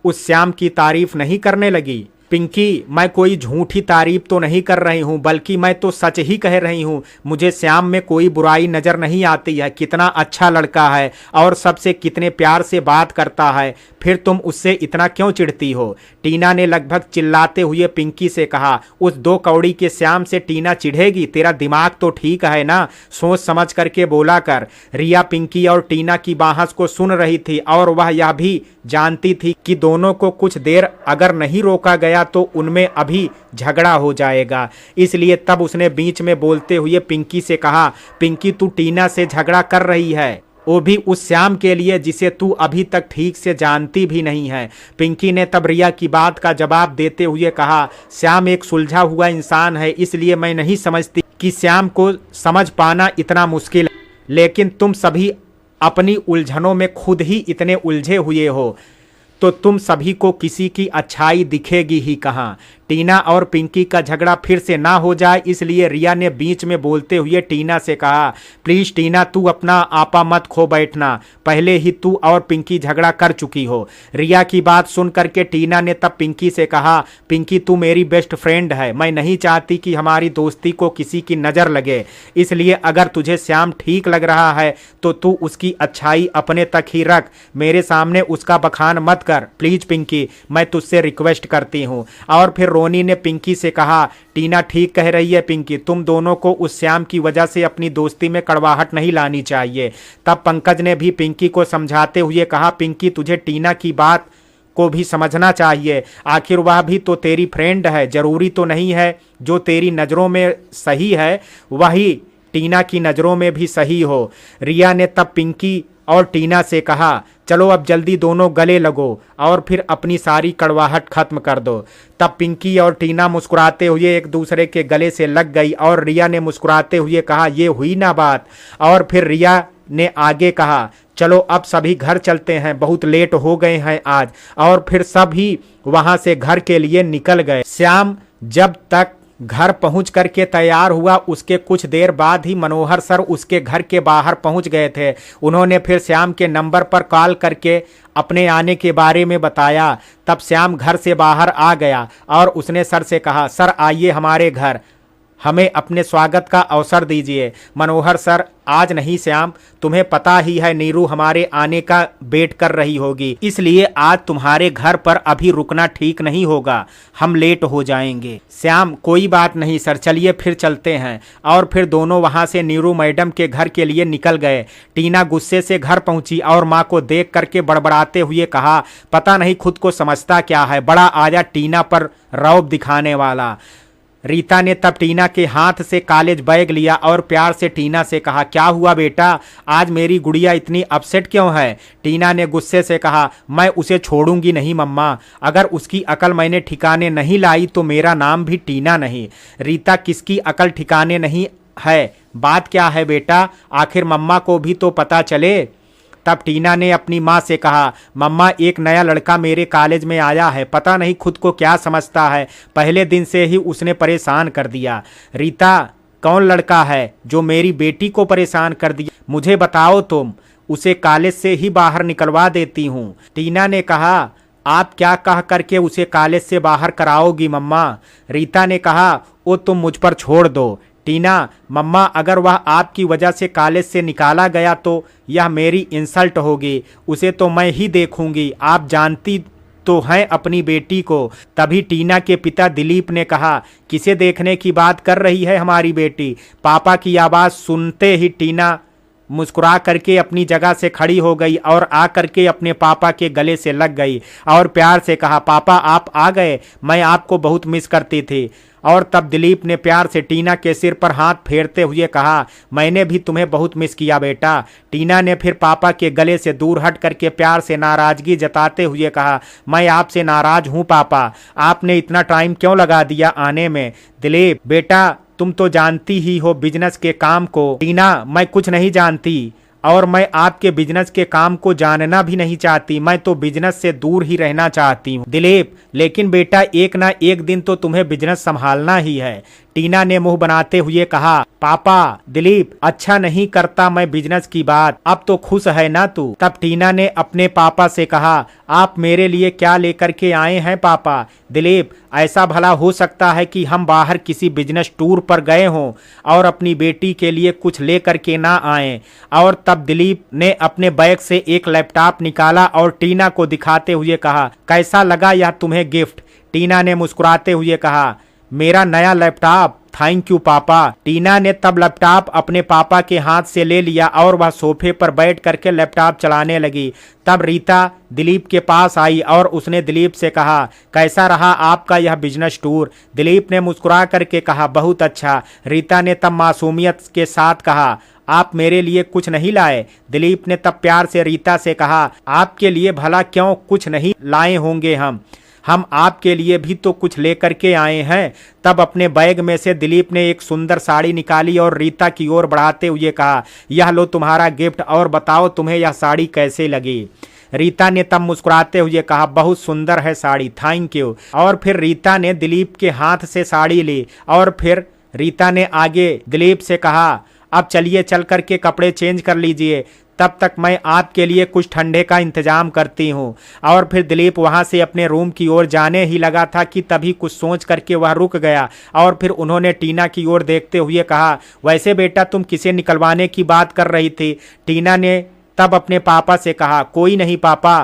Speaker 1: उस श्याम की तारीफ नहीं करने लगी? पिंकी, मैं कोई झूठी तारीफ तो नहीं कर रही हूँ, बल्कि मैं तो सच ही कह रही हूँ। मुझे श्याम में कोई बुराई नजर नहीं आती है। कितना अच्छा लड़का है और सबसे कितने प्यार से बात करता है, फिर तुम उससे इतना क्यों चिढ़ती हो? टीना ने लगभग चिल्लाते हुए पिंकी से कहा, उस दो कौड़ी के श्याम से टीना चिढ़ेगी? तेरा दिमाग तो ठीक है ना? सोच समझ करके बोला कर। रिया पिंकी और टीना की बहस को सुन रही थी और वह यह भी जानती थी कि दोनों को कुछ देर अगर नहीं रोका गया तो उनमें अभी झगड़ा हो जाएगा। इसलिए तब उसने बीच में बोलते हुए पिंकी से कहा, पिंकी तू टीना से झगड़ा कर रही है, वो भी उस श्याम के लिए जिसे तू अभी तक ठीक से जानती भी नहीं है। पिंकी ने तब रिया की बात का जवाब देते हुए कहा, श्याम एक सुलझा हुआ इंसान है, इसलिए मैं नहीं समझती कि श्याम को समझ पाना इतना मुश्किल है, लेकिन तुम सभी अपनी उलझनों में खुद ही इतने उलझे हुए हो, तो तुम सभी को किसी की अच्छाई दिखेगी ही कहाँ? टीना और पिंकी का झगड़ा फिर से ना हो जाए, इसलिए रिया ने बीच में बोलते हुए टीना से कहा, प्लीज टीना तू अपना आपा मत खो बैठना, पहले ही तू और पिंकी झगड़ा कर चुकी हो। रिया की बात सुन करके टीना ने तब पिंकी से कहा, पिंकी तू मेरी बेस्ट फ्रेंड है, मैं नहीं चाहती कि हमारी दोस्ती को किसी की नज़र लगे, इसलिए अगर तुझे श्याम ठीक लग रहा है तो तू उसकी अच्छाई अपने तक ही रख, मेरे सामने उसका बखान मत कर। प्लीज पिंकी, मैं तुझसे रिक्वेस्ट करती हूँ। और फिर रोनी ने पिंकी से कहा, टीना ठीक कह रही है पिंकी, तुम दोनों को उस श्याम की वजह से अपनी दोस्ती में कड़वाहट नहीं लानी चाहिए। तब पंकज ने भी पिंकी को समझाते हुए कहा, पिंकी तुझे टीना की बात को भी समझना चाहिए, आखिर वह भी तो तेरी फ्रेंड है। जरूरी तो नहीं है जो तेरी नज़रों में सही है वही टीना की नज़रों में भी सही हो। रिया ने तब पिंकी और टीना से कहा, चलो अब जल्दी दोनों गले लगो और फिर अपनी सारी कड़वाहट खत्म कर दो। तब पिंकी और टीना मुस्कुराते हुए एक दूसरे के गले से लग गई और रिया ने मुस्कुराते हुए कहा, ये हुई ना बात। और फिर रिया ने आगे कहा, चलो अब सभी घर चलते हैं, बहुत लेट हो गए हैं आज। और फिर सभी वहां से घर के लिए निकल गए। श्याम जब तक घर पहुंच करके तैयार हुआ, उसके कुछ देर बाद ही मनोहर सर उसके घर के बाहर पहुंच गए थे। उन्होंने फिर श्याम के नंबर पर कॉल करके अपने आने के बारे में बताया। तब श्याम घर से बाहर आ गया और उसने सर से कहा, सर आइए हमारे घर, हमें अपने स्वागत का अवसर दीजिए। मनोहर सर, आज नहीं श्याम, तुम्हें पता ही है नीरू हमारे आने का वेट कर रही होगी, इसलिए आज तुम्हारे घर पर अभी रुकना ठीक नहीं होगा, हम लेट हो जाएंगे। श्याम, कोई बात नहीं सर, चलिए फिर चलते हैं। और फिर दोनों वहां से नीरू मैडम के घर के लिए निकल गए। टीना गुस्से से घर पहुंची और माँ को देख करके बड़बड़ाते हुए कहा, पता नहीं खुद को समझता क्या है, बड़ा आया टीना पर रौब दिखाने वाला। रीता ने तब टीना के हाथ से कॉलेज बैग लिया और प्यार से टीना से कहा, क्या हुआ बेटा, आज मेरी गुड़िया इतनी अपसेट क्यों है? टीना ने गुस्से से कहा, मैं उसे छोड़ूंगी नहीं मम्मा, अगर उसकी अकल मैंने ठिकाने नहीं लाई तो मेरा नाम भी टीना नहीं। रीता, किसकी अकल ठिकाने नहीं है? बात क्या है बेटा, आखिर मम्मा को भी तो पता चले। तब टीना ने अपनी माँ से कहा, मम्मा एक नया लड़का मेरे कॉलेज में आया है, पता नहीं खुद को क्या समझता है, पहले दिन से ही उसने परेशान कर दिया। रीता, कौन लड़का है जो मेरी बेटी को परेशान कर दिया, मुझे बताओ तुम। उसे कॉलेज से ही बाहर निकलवा देती हूँ। टीना ने कहा, आप क्या कह करके उसे कॉलेज से बाहर कराओगी मम्मा? रीता ने कहा, वो तुम मुझ पर छोड़ दो। टीना, मम्मा अगर वह आपकी वजह से कॉलेज से निकाला गया तो यह मेरी इंसल्ट होगी, उसे तो मैं ही देखूंगी, आप जानती तो हैं अपनी बेटी को। तभी टीना के पिता दिलीप ने कहा, किसे देखने की बात कर रही है हमारी बेटी? पापा की आवाज़ सुनते ही टीना मुस्कुरा करके अपनी जगह से खड़ी हो गई और आ करके अपने पापा के गले से लग गई और प्यार से कहा, पापा आप आ गए, मैं आपको बहुत मिस करती थी। और तब दिलीप ने प्यार से टीना के सिर पर हाथ फेरते हुए कहा, मैंने भी तुम्हें बहुत मिस किया बेटा। टीना ने फिर पापा के गले से दूर हट करके प्यार से नाराजगी जताते हुए कहा, मैं आपसे नाराज हूँ पापा, आपने इतना टाइम क्यों लगा दिया आने में? दिलीप, बेटा तुम तो जानती ही हो बिजनेस के काम को। टीना, मैं कुछ नहीं जानती और मैं आपके बिजनेस के काम को जानना भी नहीं चाहती, मैं तो बिजनेस से दूर ही रहना चाहती हूँ। दिलीप, लेकिन बेटा एक ना एक दिन तो तुम्हें बिजनेस संभालना ही है। टीना ने मुंह बनाते हुए कहा, पापा। दिलीप, अच्छा नहीं करता मैं बिजनेस की बात, अब तो खुश है ना तू? तब टीना ने अपने पापा से कहा, आप मेरे लिए क्या लेकर के आए हैं पापा? दिलीप, ऐसा भला हो सकता है कि हम बाहर किसी बिजनेस टूर पर गए हों और अपनी बेटी के लिए कुछ लेकर के ना आए? और तब दिलीप ने अपने बैग से एक लैपटॉप निकाला और टीना को दिखाते हुए कहा, कैसा लगा यह तुम्हें गिफ्ट? टीना ने मुस्कुराते हुए कहा, मेरा नया लैपटॉप, थैंक यू पापा। टीना ने तब लैपटॉप अपने पापा के हाथ से ले लिया और वह सोफे पर बैठ करके लैपटॉप चलाने लगी। तब रीता दिलीप के पास आई और उसने दिलीप से कहा, कैसा रहा आपका यह बिजनेस टूर? दिलीप ने मुस्कुरा करके कहा, बहुत अच्छा। रीता ने तब मासूमियत के साथ कहा, आप मेरे लिए कुछ नहीं लाए? दिलीप ने तब प्यार से रीता से कहा, आपके लिए भला क्यों कुछ नहीं लाए होंगे, हम आपके लिए भी तो कुछ लेकर के आए हैं। तब अपने बैग में से दिलीप ने एक सुंदर साड़ी निकाली और रीता की ओर बढ़ाते हुए कहा, यह लो तुम्हारा गिफ्ट और बताओ तुम्हें यह साड़ी कैसे लगी? रीता ने तब मुस्कुराते हुए कहा, बहुत सुंदर है साड़ी, थैंक यू। और फिर रीता ने दिलीप के हाथ से साड़ी ली और फिर रीता ने आगे दिलीप से कहा, अब चलिए चल करके कपड़े चेंज कर लीजिए, तब तक मैं आपके लिए कुछ ठंडे का इंतजाम करती हूँ। और फिर दिलीप वहाँ से अपने रूम की ओर जाने ही लगा था कि तभी कुछ सोच करके वह रुक गया और फिर उन्होंने टीना की ओर देखते हुए कहा, वैसे बेटा तुम किसे निकलवाने की बात कर रही थी? टीना ने तब अपने पापा से कहा, कोई नहीं पापा।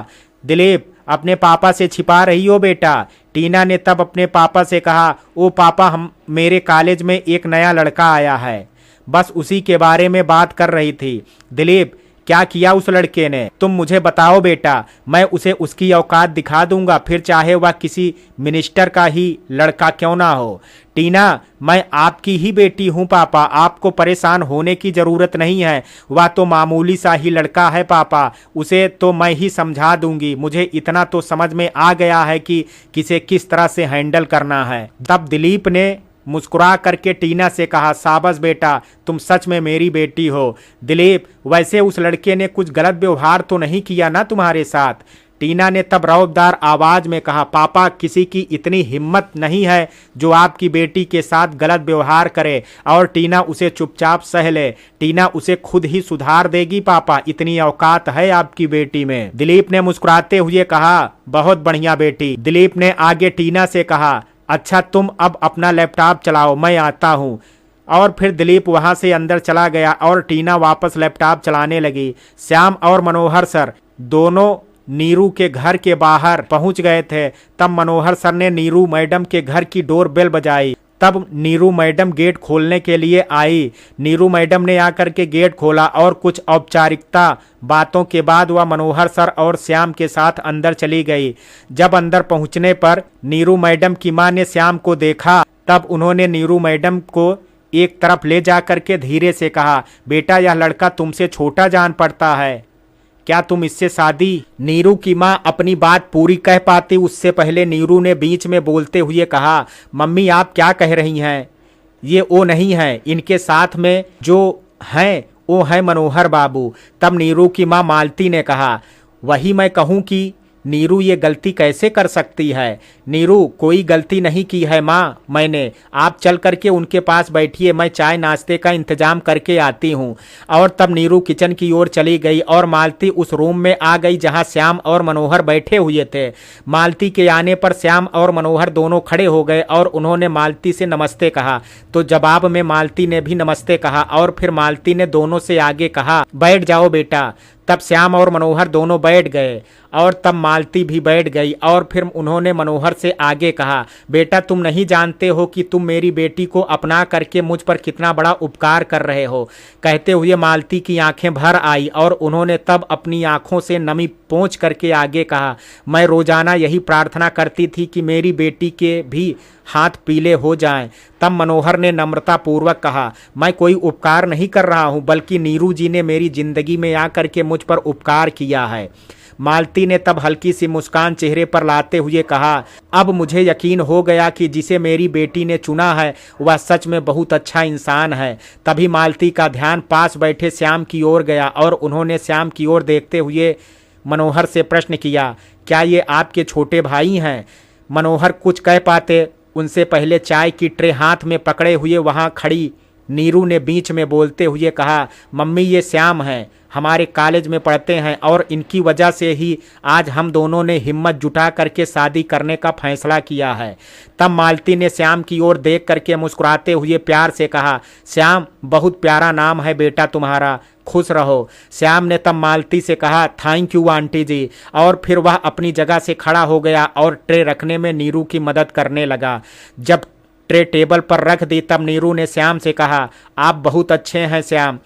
Speaker 1: दिलीप, अपने पापा से छिपा रही हो बेटा? टीना ने तब अपने पापा से कहा, ओ पापा, हम मेरे कॉलेज में एक नया लड़का आया है, बस उसी के बारे में बात कर रही थी। दिलीप, क्या किया उस लड़के ने? तुम मुझे बताओ बेटा, मैं उसे उसकी औकात दिखा दूंगा, फिर चाहे वह किसी मिनिस्टर का ही लड़का क्यों ना हो। टीना, मैं आपकी ही बेटी हूं पापा, आपको परेशान होने की जरूरत नहीं है, वह तो मामूली सा ही लड़का है पापा, उसे तो मैं ही समझा दूंगी, मुझे इतना तो समझ में आ गया है कि किसे किस तरह से हैंडल करना है। तब दिलीप ने मुस्कुरा करके टीना से कहा, शाबाश बेटा, तुम सच में मेरी बेटी हो। दिलीप, वैसे उस लड़के ने कुछ गलत व्यवहार तो नहीं किया ना तुम्हारे साथ? टीना ने तब रौबदार आवाज में कहा, पापा, किसी की इतनी हिम्मत नहीं है जो आपकी बेटी के साथ गलत व्यवहार करे और टीना उसे चुपचाप सह ले। टीना उसे खुद ही सुधार देगी पापा, इतनी औकात है आपकी बेटी में। दिलीप ने मुस्कुराते हुए कहा, बहुत बढ़िया बेटी। दिलीप ने आगे टीना से कहा, अच्छा तुम अब अपना लैपटॉप चलाओ, मैं आता हूँ। और फिर दिलीप वहां से अंदर चला गया और टीना वापस लैपटॉप चलाने लगी। श्याम और मनोहर सर दोनों नीरू के घर के बाहर पहुंच गए थे। तब मनोहर सर ने नीरू मैडम के घर की डोर बेल बजाई। तब नीरू मैडम गेट खोलने के लिए आई। नीरू मैडम ने आकर के गेट खोला और कुछ औपचारिकता बातों के बाद वह मनोहर सर और श्याम के साथ अंदर चली गई। जब अंदर पहुंचने पर नीरू मैडम की मां ने श्याम को देखा, तब उन्होंने नीरू मैडम को एक तरफ ले जाकर के धीरे से कहा, बेटा यह लड़का तुमसे छोटा जान पड़ता है, क्या तुम इससे शादी? नीरू की मां अपनी बात पूरी कह पाती उससे पहले नीरू ने बीच में बोलते हुए कहा, मम्मी आप क्या कह रही हैं? ये वो नहीं है, इनके साथ में जो हैं वो है मनोहर बाबू। तब नीरू की मां मालती ने कहा, वही मैं कहूँ कि नीरू ये गलती कैसे कर सकती है? नीरू कोई गलती नहीं की है माँ मैंने, आप चल करके उनके पास बैठिए, मैं चाय नाश्ते का इंतजाम करके आती हूँ। और तब नीरू किचन की ओर चली गई और मालती उस रूम में आ गई जहाँ श्याम और मनोहर बैठे हुए थे। मालती के आने पर श्याम और मनोहर दोनों खड़े हो गए और उन्होंने मालती से नमस्ते कहा, तो जवाब में मालती ने भी नमस्ते कहा और फिर मालती ने दोनों से आगे कहा, बैठ जाओ बेटा। तब श्याम और मनोहर दोनों बैठ गए और तब मालती भी बैठ गई और फिर उन्होंने मनोहर से आगे कहा, बेटा तुम नहीं जानते हो कि तुम मेरी बेटी को अपना करके मुझ पर कितना बड़ा उपकार कर रहे हो। कहते हुए मालती की आंखें भर आई और उन्होंने तब अपनी आंखों से नमी पोंछ करके आगे कहा, मैं रोजाना यही प्रार्थना करती थी कि मेरी बेटी के भी हाथ पीले हो जाएं। तब मनोहर ने नम्रतापूर्वक कहा, मैं कोई उपकार नहीं कर रहा हूं, बल्कि नीरू जी ने मेरी जिंदगी में आकर के मुझ पर उपकार किया है। मालती ने तब हल्की सी मुस्कान चेहरे पर लाते हुए कहा, अब मुझे यकीन हो गया कि जिसे मेरी बेटी ने चुना है वह सच में बहुत अच्छा इंसान है। तभी मालती का ध्यान पास बैठे श्याम की ओर गया और उन्होंने श्याम की ओर देखते हुए मनोहर से प्रश्न किया, क्या ये आपके छोटे भाई हैं? मनोहर कुछ कह पाते उनसे पहले चाय की ट्रे हाथ में पकड़े हुए वहां खड़ी नीरू ने बीच में बोलते हुए कहा, मम्मी ये श्याम हैं, हमारे कॉलेज में पढ़ते हैं और इनकी वजह से ही आज हम दोनों ने हिम्मत जुटा करके शादी करने का फैसला किया है। तब मालती ने श्याम की ओर देख करके मुस्कुराते हुए प्यार से कहा, श्याम बहुत प्यारा नाम है बेटा तुम्हारा, खुश रहो। श्याम ने तब मालती से कहा, थैंक यू आंटी जी, और फिर वह अपनी जगह से खड़ा हो गया और ट्रे रखने में नीरू की मदद करने लगा। जब ट्रे टेबल पर रख दी तब नीरू ने श्याम से कहा, आप बहुत अच्छे हैं श्याम,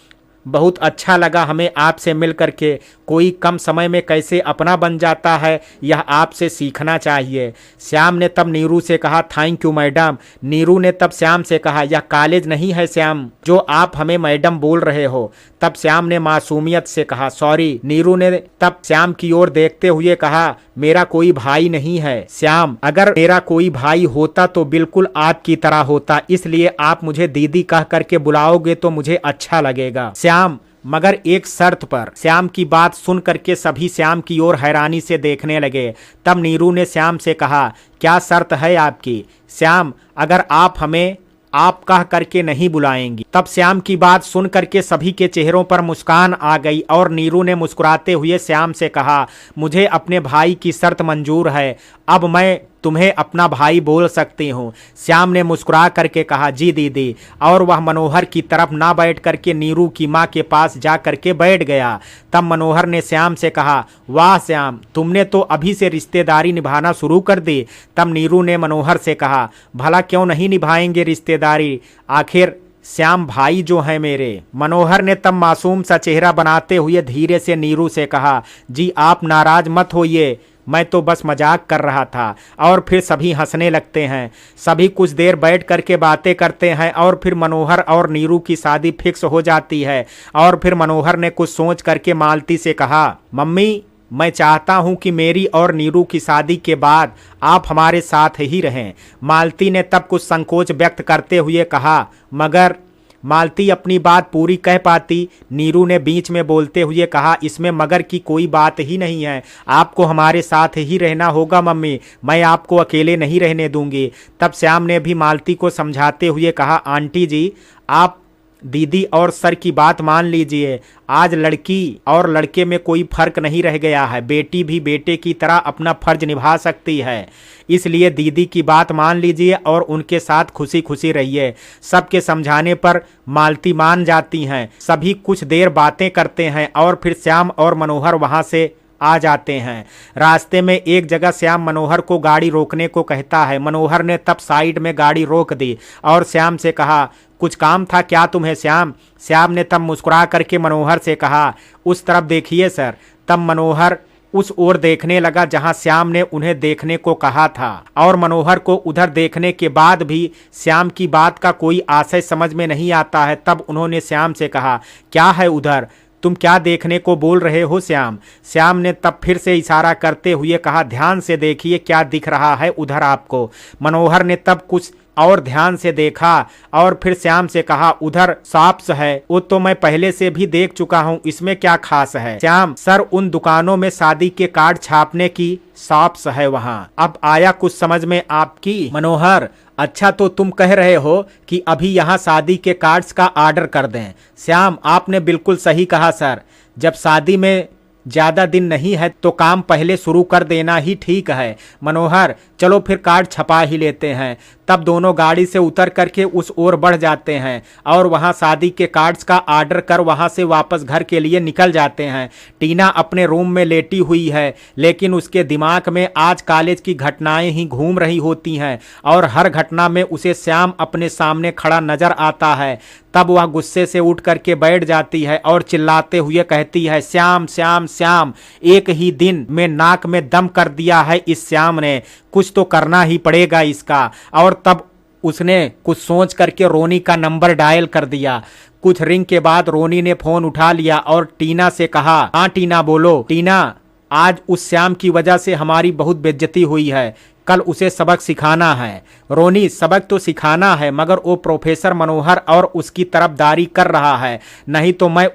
Speaker 1: बहुत अच्छा लगा हमें आपसे मिल करके। कोई कम समय में कैसे अपना बन जाता है यह आपसे सीखना चाहिए। श्याम ने तब नीरू से कहा, थैंक यू मैडम। नीरू ने तब श्याम से कहा, यह कॉलेज नहीं है श्याम जो आप हमें मैडम बोल रहे हो। तब श्याम ने मासूमियत से कहा, सॉरी। नीरू ने तब श्याम की ओर देखते हुए कहा, मेरा कोई भाई नहीं है श्याम, अगर मेरा कोई भाई होता तो बिल्कुल आपकी तरह होता, इसलिए आप मुझे दीदी कह करके बुलाओगे तो मुझे अच्छा लगेगा श्याम, मगर एक शर्त पर। श्याम की बात सुन करके सभी श्याम की ओर हैरानी से देखने लगे। तब नीरू ने श्याम से कहा, क्या शर्त है आपकी? श्याम, अगर आप हमें आप कह करके नहीं बुलाएंगी। तब श्याम की बात सुन करके सभी के चेहरों पर मुस्कान आ गई और नीरू ने मुस्कुराते हुए श्याम से कहा, मुझे अपने भाई की शर्त मंजूर है, अब मैं तुम्हें अपना भाई बोल सकती हूँ। श्याम ने मुस्कुरा करके कहा, जी दीदी, और वह मनोहर की तरफ ना बैठ करके नीरू की माँ के पास जा करके बैठ गया। तब मनोहर ने श्याम से कहा, वाह श्याम, तुमने तो अभी से रिश्तेदारी निभाना शुरू कर दी। तब नीरू ने मनोहर से कहा, भला क्यों नहीं निभाएंगे रिश्तेदारी, आखिर श्याम भाई जो है मेरे। मनोहर ने तब मासूम सा चेहरा बनाते हुए धीरे से नीरू से कहा, जी आप नाराज मत होइए, मैं तो बस मजाक कर रहा था। और फिर सभी हंसने लगते हैं। सभी कुछ देर बैठ करके बातें करते हैं और फिर मनोहर और नीरू की शादी फिक्स हो जाती है। और फिर मनोहर ने कुछ सोच करके मालती से कहा, मम्मी मैं चाहता हूं कि मेरी और नीरू की शादी के बाद आप हमारे साथ ही रहें। मालती ने तब कुछ संकोच व्यक्त करते हुए कहा, मगर मालती अपनी बात पूरी कह पाती, नीरू ने बीच में बोलते हुए कहा, इसमें मगर की कोई बात ही नहीं है, आपको हमारे साथ ही रहना होगा मम्मी, मैं आपको अकेले नहीं रहने दूंगी। तब श्याम ने भी मालती को समझाते हुए कहा, आंटी जी आप दीदी और सर की बात मान लीजिए, आज लड़की और लड़के में कोई फर्क नहीं रह गया है, बेटी भी बेटे की तरह अपना फर्ज निभा सकती है, इसलिए दीदी की बात मान लीजिए और उनके साथ खुशी खुशी रहिए। सबके समझाने पर मालती मान जाती हैं। सभी कुछ देर बातें करते हैं और फिर श्याम और मनोहर वहां से आ जाते हैं। रास्ते में एक जगह श्याम मनोहर को गाड़ी रोकने को कहता है। मनोहर ने तब साइड में गाड़ी रोक दी और श्याम से कहा, कुछ काम था क्या तुम्हें श्याम? श्याम ने तब मुस्कुरा करके मनोहर से कहा, उस तरफ देखिए सर। तब मनोहर उस ओर देखने लगा जहां श्याम ने उन्हें देखने को कहा था और मनोहर को उधर देखने के बाद भी श्याम की बात का कोई आशय समझ में नहीं आता है। तब उन्होंने श्याम से कहा, क्या है उधर, तुम क्या देखने को बोल रहे हो श्याम? श्याम ने तब फिर से इशारा करते हुए कहा, ध्यान से देखिए क्या दिख रहा है उधर आपको। मनोहर ने तब कुछ और ध्यान से देखा और फिर श्याम से कहा, उधर शॉप्स है, वो तो मैं पहले से भी देख चुका हूँ, इसमें क्या खास है। श्याम, सर उन दुकानों में शादी के कार्ड छापने की शॉप्स है वहाँ। अब आया कुछ समझ में आपकी। मनोहर, अच्छा तो तुम कह रहे हो कि अभी यहाँ शादी के कार्ड्स का ऑर्डर कर दें। श्याम, आपने बिल्कुल सही कहा सर, जब शादी में ज्यादा दिन नहीं है तो काम पहले शुरू कर देना ही ठीक है। मनोहर, चलो फिर कार्ड छपा ही लेते हैं। तब दोनों गाड़ी से उतर करके उस ओर बढ़ जाते हैं और वहां शादी के कार्ड्स का ऑर्डर कर वहां से वापस घर के लिए निकल जाते हैं। टीना अपने रूम में लेटी हुई है, लेकिन उसके दिमाग में आज कॉलेज की घटनाएं ही घूम रही होती हैं और हर घटना में उसे श्याम अपने सामने खड़ा नजर आता है। तब वह गुस्से से उठ करके बैठ जाती है और चिल्लाते हुए कहती है, श्याम श्याम श्याम, एक ही दिन में नाक में दम कर दिया है इस श्याम ने, कुछ तो करना ही पड़ेगा इसका। और तब उसने कुछ सोच करके रोनी का नंबर डायल कर दिया। कुछ रिंग के बाद रोनी ने फोन उठा लिया और टीना से कहा, हाँ टीना बोलो। टीना, आज उस श्याम की वजह से हमारी बहुत बेइज्जती हुई है, कल उसे सबक सिखाना है। रोनी, सबक तो सिखाना है, मगर वो प्रोफेसर मनोहर और उसकी तरफदारी कर रहा है, नहीं तो मैं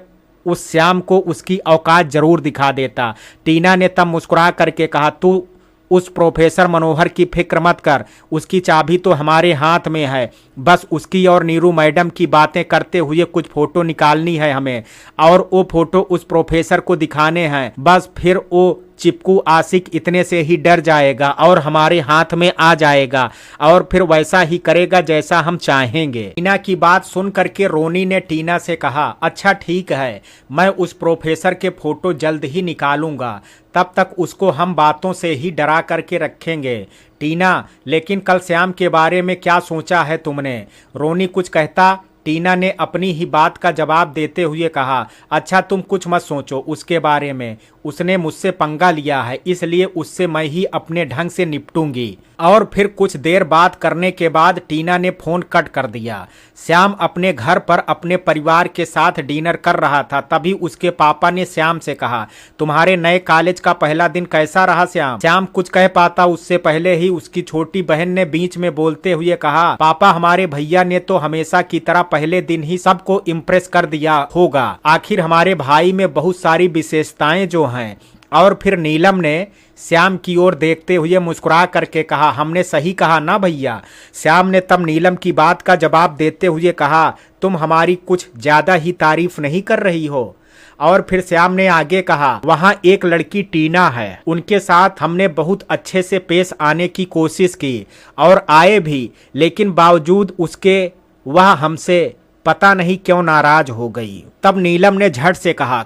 Speaker 1: उस श्याम को उसकी औकात जरूर दिखा देता। टीना ने तब मुस्कुरा करके कहा, तू उस प्रोफेसर मनोहर की फिक्र मत कर, उसकी चाबी तो हमारे हाथ में है। बस उसकी और नीरू मैडम की बातें करते हुए कुछ फोटो निकालनी है हमें और वो फोटो उस प्रोफेसर को दिखाने हैं। बस फिर वो चिपकू आशिक इतने से ही डर जाएगा और हमारे हाथ में आ जाएगा और फिर वैसा ही करेगा जैसा हम चाहेंगे। टीना की बात सुन करके रोनी ने टीना से कहा, अच्छा ठीक है, मैं उस प्रोफेसर के फोटो जल्द ही निकालूंगा, तब तक उसको हम बातों से ही डरा करके रखेंगे। टीना, लेकिन कल श्याम के बारे में क्या सोचा है तुमने? रोनी कुछ कहता टीना ने अपनी ही बात का जवाब देते हुए कहा, अच्छा तुम कुछ मत सोचो उसके बारे में, उसने मुझसे पंगा लिया है, इसलिए उससे मैं ही अपने ढंग से निपटूंगी। और फिर कुछ देर बात करने के बाद टीना ने फोन कट कर दिया। श्याम अपने घर पर अपने परिवार के साथ डिनर कर रहा था, तभी उसके पापा ने श्याम से कहा, तुम्हारे नए कॉलेज का पहला दिन कैसा रहा श्याम? श्याम कुछ कह पाता उससे पहले ही उसकी छोटी बहन ने बीच में बोलते हुए कहा, पापा हमारे भैया ने तो हमेशा की तरह पहले दिन ही सबको इम्प्रेस कर दिया होगा, आखिर हमारे भाई में बहुत सारी विशेषताएं जो हैं। और फिर नीलम ने श्याम की ओर देखते हुए मुस्कुरा करके कहा, हमने सही कहा ना भैया? श्याम ने तब नीलम की बात का जवाब देते हुए कहा, तुम हमारी कुछ ज्यादा ही तारीफ नहीं कर रही हो? और फिर श्याम ने आगे कहा, वहाँ एक लड़की टीना है, उनके साथ हमने बहुत अच्छे से पेश आने की कोशिश की और आए भी, लेकिन बावजूद उसके वह हमसे पता नहीं क्यों नाराज हो गई। तब नीलम ने झट से कहा,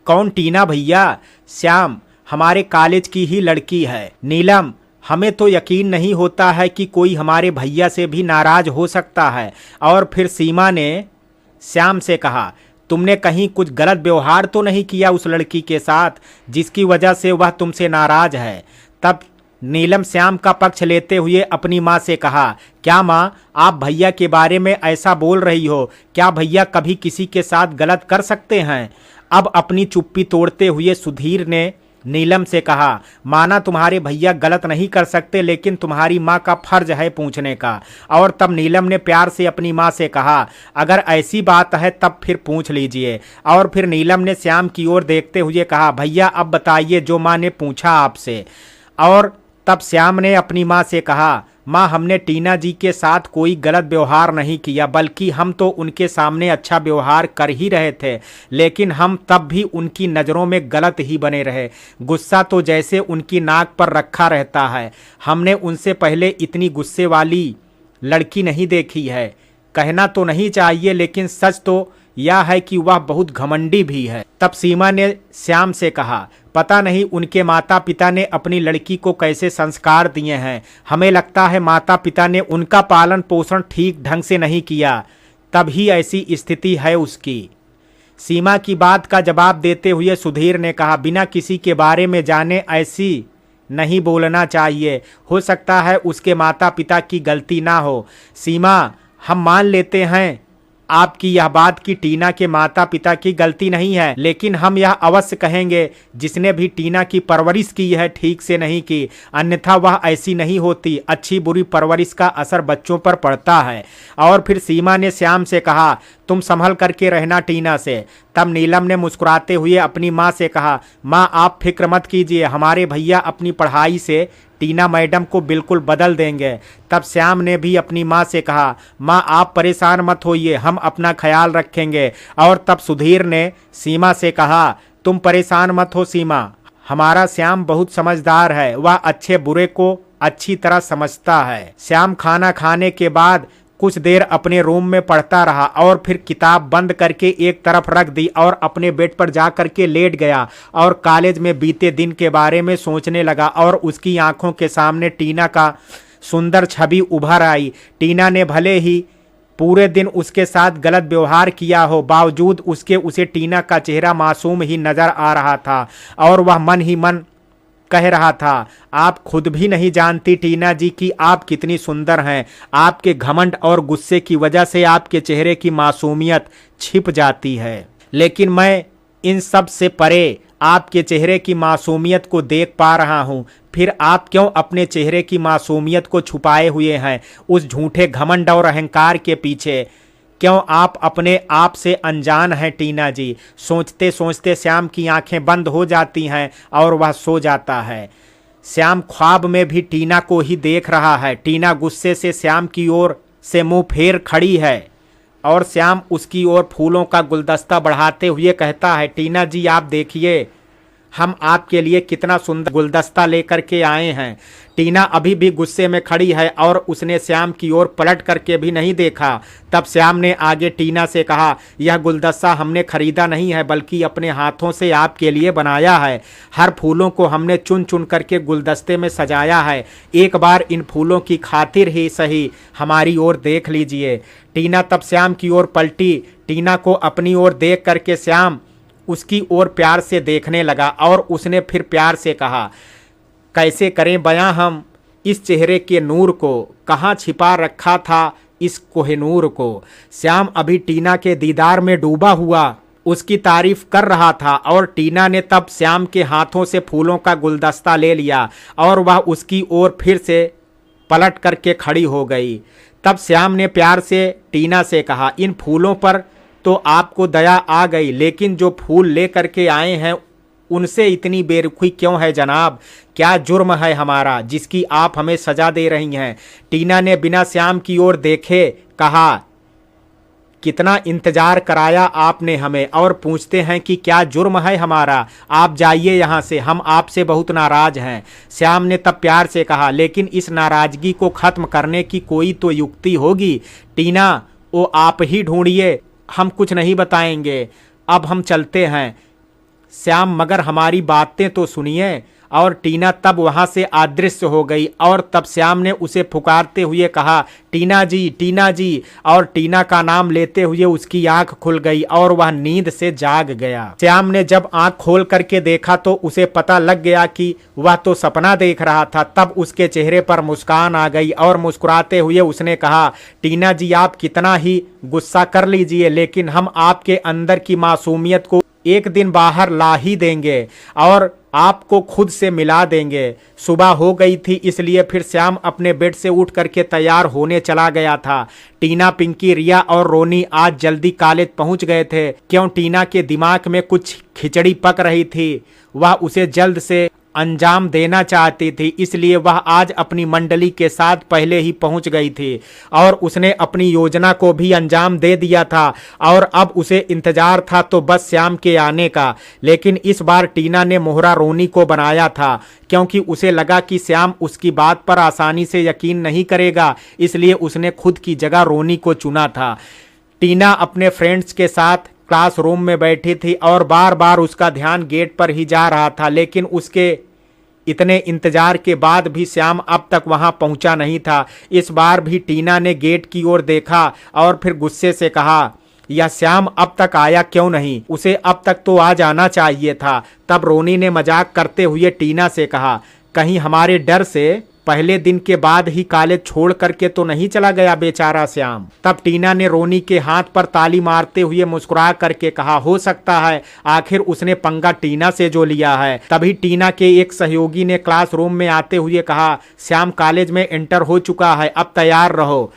Speaker 1: कौन टीना भैया? श्याम, हमारे कॉलेज की ही लड़की है। नीलम, हमें तो यकीन नहीं होता है कि कोई हमारे भैया से भी नाराज हो सकता है। और फिर सीमा ने श्याम से कहा, तुमने कहीं कुछ गलत व्यवहार तो नहीं किया उस लड़की के साथ जिसकी वजह से वह तुमसे नाराज है? तब नीलम श्याम का पक्ष लेते हुए अपनी माँ से कहा, क्या माँ, आप भैया के बारे में ऐसा बोल रही हो? क्या भैया कभी किसी के साथ गलत कर सकते हैं? अब अपनी चुप्पी तोड़ते हुए सुधीर ने नीलम से कहा, माना तुम्हारे भैया गलत नहीं कर सकते, लेकिन तुम्हारी माँ का फर्ज है पूछने का। और तब नीलम ने प्यार से अपनी माँ से कहा, अगर ऐसी बात है तब फिर पूछ लीजिए। और फिर नीलम ने श्याम की ओर देखते हुए कहा, भैया अब बताइए जो माँ ने पूछा आपसे। और तब श्याम ने अपनी माँ से कहा, माँ, हमने टीना जी के साथ कोई गलत व्यवहार नहीं किया, बल्कि हम तो उनके सामने अच्छा व्यवहार कर ही रहे थे, लेकिन हम तब भी उनकी नज़रों में गलत ही बने रहे। गुस्सा तो जैसे उनकी नाक पर रखा रहता है। हमने उनसे पहले इतनी गुस्से वाली लड़की नहीं देखी है। कहना तो नहीं चाहिए, लेकिन सच तो यह है कि वह बहुत घमंडी भी है। तब सीमा ने श्याम से कहा, पता नहीं उनके माता पिता ने अपनी लड़की को कैसे संस्कार दिए हैं, हमें लगता है माता पिता ने उनका पालन पोषण ठीक ढंग से नहीं किया, तभी ऐसी स्थिति है उसकी। सीमा की बात का जवाब देते हुए सुधीर ने कहा, बिना किसी के बारे में जाने ऐसी नहीं बोलना चाहिए, हो सकता है उसके माता पिता की गलती ना हो। सीमा, हम मान लेते हैं आपकी यह बात कि टीना के माता पिता की गलती नहीं है, लेकिन हम यह अवश्य कहेंगे जिसने भी टीना की परवरिश की है ठीक से नहीं की, अन्यथा वह ऐसी नहीं होती। अच्छी बुरी परवरिश का असर बच्चों पर पड़ता है। और फिर सीमा ने श्याम से कहा, तुम संभल करके रहना टीना से। तब नीलम ने मुस्कुराते हुए अपनी माँ से कहा, माँ आप फिक्र मत कीजिए, हमारे भैया अपनी पढ़ाई से टीना मैडम को बिल्कुल बदल देंगे। तब श्याम ने भी अपनी माँ से कहा, माँ आप परेशान मत होइए, हम अपना ख्याल रखेंगे। और तब सुधीर ने सीमा से कहा, तुम परेशान मत हो सीमा, हमारा श्याम बहुत समझदार है, वह अच्छे बुरे को अच्छी तरह समझता है। श्याम खाना खाने के बाद कुछ देर अपने रूम में पढ़ता रहा और फिर किताब बंद करके एक तरफ रख दी और अपने बेड पर जा करके लेट गया और कॉलेज में बीते दिन के बारे में सोचने लगा। और उसकी आंखों के सामने टीना का सुंदर छवि उभर आई। टीना ने भले ही पूरे दिन उसके साथ गलत व्यवहार किया हो, बावजूद उसके उसे टीना का चेहरा मासूम ही नजर आ रहा था और वह मन ही मन कह रहा था, आप खुद भी नहीं जानती टीना जी कि आप कितनी सुंदर हैं। आपके घमंड और गुस्से की वजह से आपके चेहरे की मासूमियत छिप जाती है, लेकिन मैं इन सब से परे आपके चेहरे की मासूमियत को देख पा रहा हूँ। फिर आप क्यों अपने चेहरे की मासूमियत को छुपाए हुए हैं उस झूठे घमंड और अहंकार के पीछे? क्यों आप अपने आप से अनजान हैं टीना जी? सोचते सोचते श्याम की आंखें बंद हो जाती हैं और वह सो जाता है। श्याम ख्वाब में भी टीना को ही देख रहा है। टीना गुस्से से श्याम की ओर से मुंह फेर खड़ी है और श्याम उसकी ओर फूलों का गुलदस्ता बढ़ाते हुए कहता है, टीना जी आप देखिए, हम आपके लिए कितना सुंदर गुलदस्ता लेकर के आए हैं। टीना अभी भी गुस्से में खड़ी है और उसने श्याम की ओर पलट करके भी नहीं देखा। तब श्याम ने आगे टीना से कहा, यह गुलदस्ता हमने खरीदा नहीं है बल्कि अपने हाथों से आपके लिए बनाया है। हर फूलों को हमने चुन चुन करके गुलदस्ते में सजाया है। एक बार इन फूलों की खातिर ही सही हमारी ओर देख लीजिए। टीना तब श्याम की ओर पलटी। टीना को अपनी ओर देख करके श्याम उसकी ओर प्यार से देखने लगा और उसने फिर प्यार से कहा, कैसे करें बयां हम इस चेहरे के नूर को, कहाँ छिपा रखा था इस कोहिनूर को। श्याम अभी टीना के दीदार में डूबा हुआ उसकी तारीफ कर रहा था और टीना ने तब श्याम के हाथों से फूलों का गुलदस्ता ले लिया और वह उसकी ओर फिर से पलट करके खड़ी हो गई। तब श्याम ने प्यार से टीना से कहा, इन फूलों पर तो आपको दया आ गई, लेकिन जो फूल ले करके आए हैं उनसे इतनी बेरुखी क्यों है जनाब? क्या जुर्म है हमारा जिसकी आप हमें सजा दे रही हैं? टीना ने बिना श्याम की ओर देखे कहा, कितना इंतजार कराया आपने हमें और पूछते हैं कि क्या जुर्म है हमारा? आप जाइए यहाँ से, हम आपसे बहुत नाराज हैं। श्याम ने तब प्यार से कहा, लेकिन इस नाराजगी को खत्म करने की कोई तो युक्ति होगी। टीना वो आप ही ढूंढिए, हम कुछ नहीं बताएंगे, अब हम चलते हैं। श्याम मगर हमारी बातें तो सुनिए। और टीना तब वहां से अदृश्य हो गई और तब श्याम ने उसे पुकारते हुए कहा, टीना जी, टीना जी। और टीना का नाम लेते हुए उसकी आंख खुल गई और वह नींद से जाग गया। श्याम ने जब आंख खोल करके देखा तो उसे पता लग गया कि वह तो सपना देख रहा था। तब उसके चेहरे पर मुस्कान आ गई और मुस्कुराते हुए उसने कहा, टीना जी आप कितना ही गुस्सा कर लीजिए, लेकिन हम आपके अंदर की मासूमियत को एक दिन बाहर ला ही देंगे और आपको खुद से मिला देंगे। सुबह हो गई थी, इसलिए फिर श्याम अपने बेड से उठ करके तैयार होने चला गया था। टीना, पिंकी, रिया और रोनी आज जल्दी कॉलेज पहुंच गए थे। क्यों टीना के दिमाग में कुछ खिचड़ी पक रही थी, वह उसे जल्द से अंजाम देना चाहती थी, इसलिए वह आज अपनी मंडली के साथ पहले ही पहुंच गई थी और उसने अपनी योजना को भी अंजाम दे दिया था और अब उसे इंतजार था तो बस श्याम के आने का। लेकिन इस बार टीना ने मोहरा रोनी को बनाया था, क्योंकि उसे लगा कि श्याम उसकी बात पर आसानी से यकीन नहीं करेगा, इसलिए उसने खुद की जगह रोनी को चुना था। टीना अपने फ्रेंड्स के साथ क्लासरूम में बैठी थी और बार बार उसका ध्यान गेट पर ही जा रहा था, लेकिन उसके इतने इंतजार के बाद भी श्याम अब तक वहां पहुंचा नहीं था। इस बार भी टीना ने गेट की ओर देखा और फिर गुस्से से कहा, यह श्याम अब तक आया क्यों नहीं? उसे अब तक तो आ जाना चाहिए था। तब रोनी ने मजाक करते हुए टीना से कहा, कहीं हमारे डर से पहले दिन के बाद ही कॉलेज छोड़ करके तो नहीं चला गया बेचारा श्याम। तब टीना ने रोनी के हाथ पर ताली मारते हुए मुस्कुरा करके कहा, हो सकता है आखिर उसने पंगा टीना से जो लिया है। तभी टीना के एक सहयोगी ने क्लासरूम में आते हुए कहा, श्याम कॉलेज में एंटर हो चुका है, अब तैयार रहो।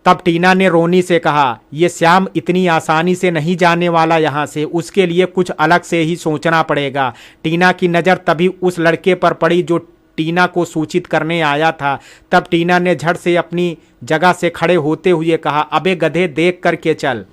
Speaker 1: तब टीना ने रोनी से कहा, ये श्याम इतनी आसानी से नहीं जाने वाला यहाँ से, उसके लिए कुछ अलग से ही सोचना पड़ेगा। टीना की नज़र तभी उस लड़के पर पड़ी जो टीना को सूचित करने आया था। तब टीना ने झट से अपनी जगह से खड़े होते हुए कहा, अबे गधे देख करके चल।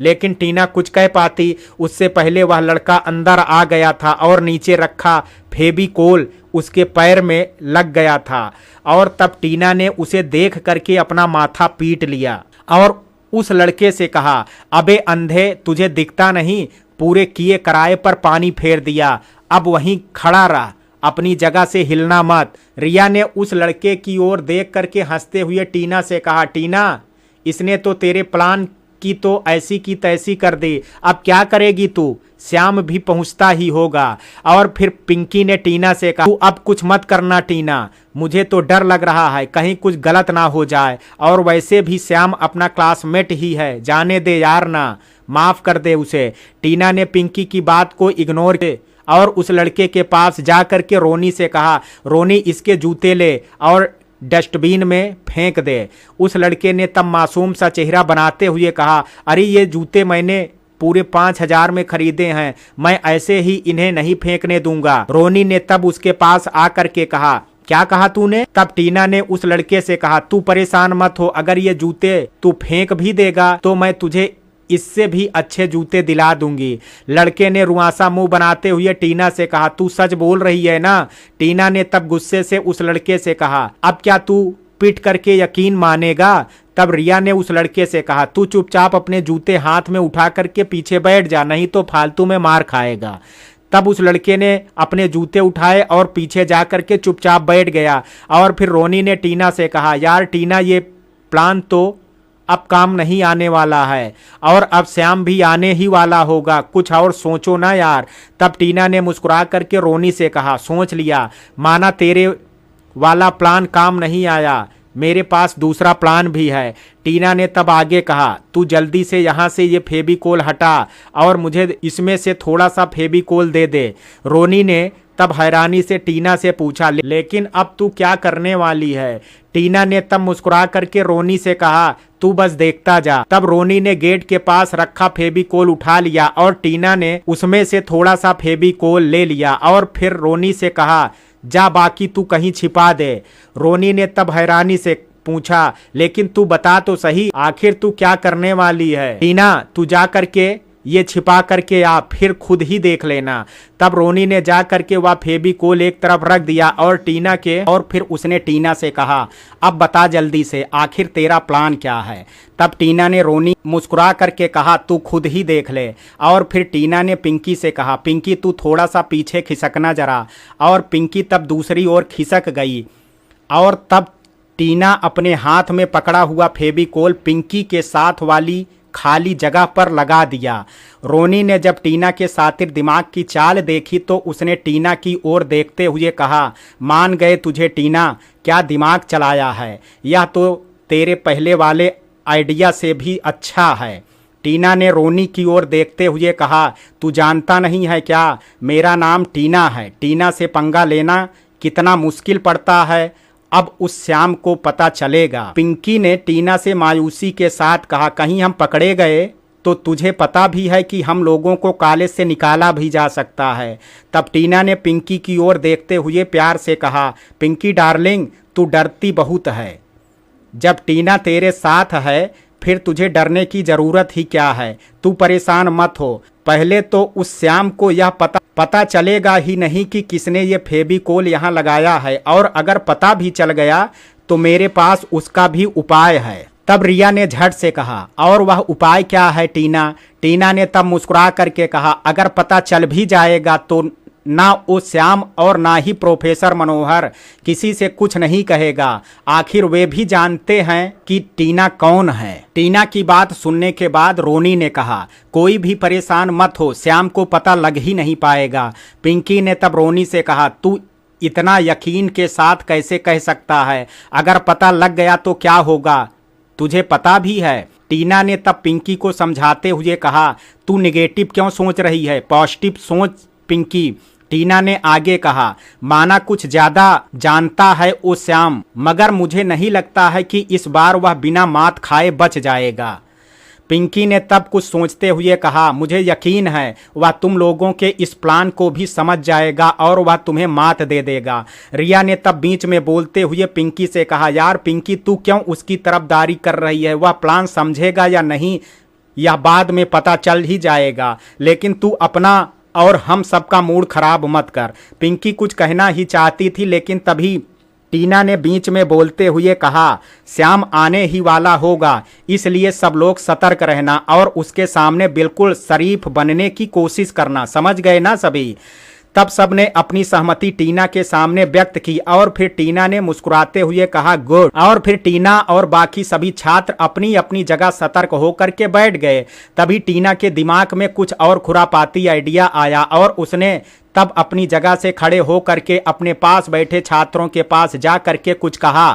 Speaker 1: लेकिन टीना कुछ कह पाती उससे पहले वह लड़का अंदर आ गया था और नीचे रखा फेविकोल उसके पैर में लग गया था और तब टीना ने उसे देख करके अपना माथा पीट लिया और उस लड़के से कहा, अबे अंधे तुझे दिखता नहीं, पूरे किए किराए पर पानी फेर दिया, अब वहीं खड़ा रहा, अपनी जगह से हिलना मत। रिया ने उस लड़के की ओर देख करके हंसते हुए टीना से कहा, टीना इसने तो तेरे प्लान की तो ऐसी की तैसी कर दी, अब क्या करेगी तू, श्याम भी पहुंचता ही होगा। और फिर पिंकी ने टीना से कहा, तू अब कुछ मत करना टीना, मुझे तो डर लग रहा है कहीं कुछ गलत ना हो जाए, और वैसे भी श्याम अपना क्लासमेट ही है, जाने दे यार ना, माफ कर दे उसे। टीना ने पिंकी की बात को इग्नोर किया और उस लड़के के पास जा करके रोनी से कहा, रोनी इसके जूते ले और डस्टबिन में फेंक दे। उस लड़के ने तब मासूम सा चेहरा बनाते हुए कहा, अरे ये जूते मैंने पूरे 5,000 में खरीदे हैं, मैं ऐसे ही इन्हें नहीं फेंकने दूंगा। रोनी ने तब उसके पास आकर के कहा, क्या कहा तूने? तब टीना ने उस लड़के से कहा, तू परेशान मत हो, अगर ये जूते तू फेंक भी देगा तो मैं तुझे इससे भी अच्छे जूते दिला दूंगी। लड़के ने रुआंसा मुंह बनाते हुए टीना से कहा, तू सच बोल रही है ना? टीना ने तब गुस्से से उस लड़के से कहा, अब क्या तू पिट करके यकीन मानेगा? तब रिया ने उस लड़के से कहा, तू चुपचाप अपने जूते हाथ में उठा करके पीछे बैठ जा, नहीं तो फालतू में मार खाएगा। तब उस लड़के ने अपने जूते उठाए और पीछे जा करके चुपचाप बैठ गया। और फिर रोनी ने टीना से कहा, यार टीना ये प्लान तो अब काम नहीं आने वाला है और अब श्याम भी आने ही वाला होगा, कुछ और सोचो ना यार। तब टीना ने मुस्कुरा करके रोनी से कहा, सोच लिया, माना तेरे वाला प्लान काम नहीं आया, मेरे पास दूसरा प्लान भी है। टीना ने तब आगे कहा, तू जल्दी से यहाँ से ये फेविकोल हटा और मुझे इसमें से थोड़ा सा फेविकोल दे दे। रोनी ने तब हैरानी से टीना से पूछा, लेकिन अब तू क्या करने वाली है? टीना ने तब मुस्कुरा करके रोनी से कहा, तू बस देखता जा। तब रोनी ने गेट के पास रखा फेविकोल उठा लिया और टीना ने उसमें से थोड़ा सा फेविकोल ले लिया और फिर रोनी से कहा, जा बाकी तू कहीं छिपा दे। रोनी ने तब हैरानी से पूछा, लेकिन तू बता तो सही, आखिर तू क्या करने वाली है? टीना तू जा करके ये छिपा करके आ, फिर खुद ही देख लेना। तब रोनी ने जा करके वह फेविकोल एक तरफ रख दिया और फिर उसने टीना से कहा, अब बता जल्दी से, आखिर तेरा प्लान क्या है? तब टीना ने रोनी मुस्कुरा करके कहा, तू खुद ही देख ले। और फिर टीना ने पिंकी से कहा, पिंकी तू थोड़ा सा पीछे खिसकना जरा। और पिंकी तब दूसरी ओर खिसक गई और तब टीना अपने हाथ में पकड़ा हुआ फेविकोल पिंकी के साथ वाली खाली जगह पर लगा दिया। रोनी ने जब टीना के सातिर दिमाग की चाल देखी तो उसने टीना की ओर देखते हुए कहा, मान गए तुझे टीना, क्या दिमाग चलाया है, यह तो तेरे पहले वाले आइडिया से भी अच्छा है। टीना ने रोनी की ओर देखते हुए कहा, तू जानता नहीं है क्या, मेरा नाम टीना है, टीना से पंगा लेना कितना मुश्किल पड़ता है, अब उस श्याम को पता चलेगा। पिंकी ने टीना से मायूसी के साथ कहा, कहीं हम पकड़े गए तो तुझे पता भी है कि हम लोगों को कॉलेज से निकाला भी जा सकता है। तब टीना ने पिंकी की ओर देखते हुए प्यार से कहा, पिंकी डार्लिंग तू डरती बहुत है, जब टीना तेरे साथ है फिर तुझे डरने की जरूरत ही क्या है, तू परेशान मत हो। पहले तो उस श्याम को यह पता चलेगा ही नहीं कि किसने ये फेविकोल यहाँ लगाया है, और अगर पता भी चल गया तो मेरे पास उसका भी उपाय है। तब रिया ने झट से कहा, और वह उपाय क्या है टीना? टीना ने तब मुस्कुरा करके कहा, अगर पता चल भी जाएगा तो ना वो श्याम और ना ही प्रोफेसर मनोहर किसी से कुछ नहीं कहेगा, आखिर वे भी जानते हैं कि टीना कौन है। टीना की बात सुनने के बाद रोनी ने कहा, कोई भी परेशान मत हो, श्याम को पता लग ही नहीं पाएगा। पिंकी ने तब रोनी से कहा, तू इतना यकीन के साथ कैसे कह सकता है? अगर पता लग गया तो क्या होगा, तुझे पता भी है। टीना ने तब पिंकी को समझाते हुए कहा, तू निगेटिव क्यों सोच रही है, पॉजिटिव सोच पिंकी। टीना ने आगे कहा, माना कुछ ज्यादा जानता है वो श्याम, मगर मुझे नहीं लगता है कि इस बार वह बिना मात खाए बच जाएगा। पिंकी ने तब कुछ सोचते हुए कहा, मुझे यकीन है वह तुम लोगों के इस प्लान को भी समझ जाएगा और वह तुम्हें मात दे देगा। रिया ने तब बीच में बोलते हुए पिंकी से कहा, यार पिंकी, तू क्यों उसकी तरफदारी कर रही है? वह प्लान समझेगा या नहीं यह बाद में पता चल ही जाएगा, लेकिन तू अपना और हम सबका मूड खराब मत कर। पिंकी कुछ कहना ही चाहती थी, लेकिन तभी टीना ने बीच में बोलते हुए कहा, श्याम आने ही वाला होगा, इसलिए सब लोग सतर्क रहना और उसके सामने बिल्कुल शरीफ बनने की कोशिश करना, समझ गए ना सभी? तब सबने अपनी सहमति टीना के सामने व्यक्त की और फिर टीना ने मुस्कुराते हुए कहा, गुड। और फिर टीना और बाकी सभी छात्र अपनी अपनी जगह सतर्क होकर के बैठ गए। तभी टीना के दिमाग में कुछ और खुरापाती आइडिया आया और उसने तब अपनी जगह से खड़े होकर के अपने पास बैठे छात्रों के पास जा करके कुछ कहा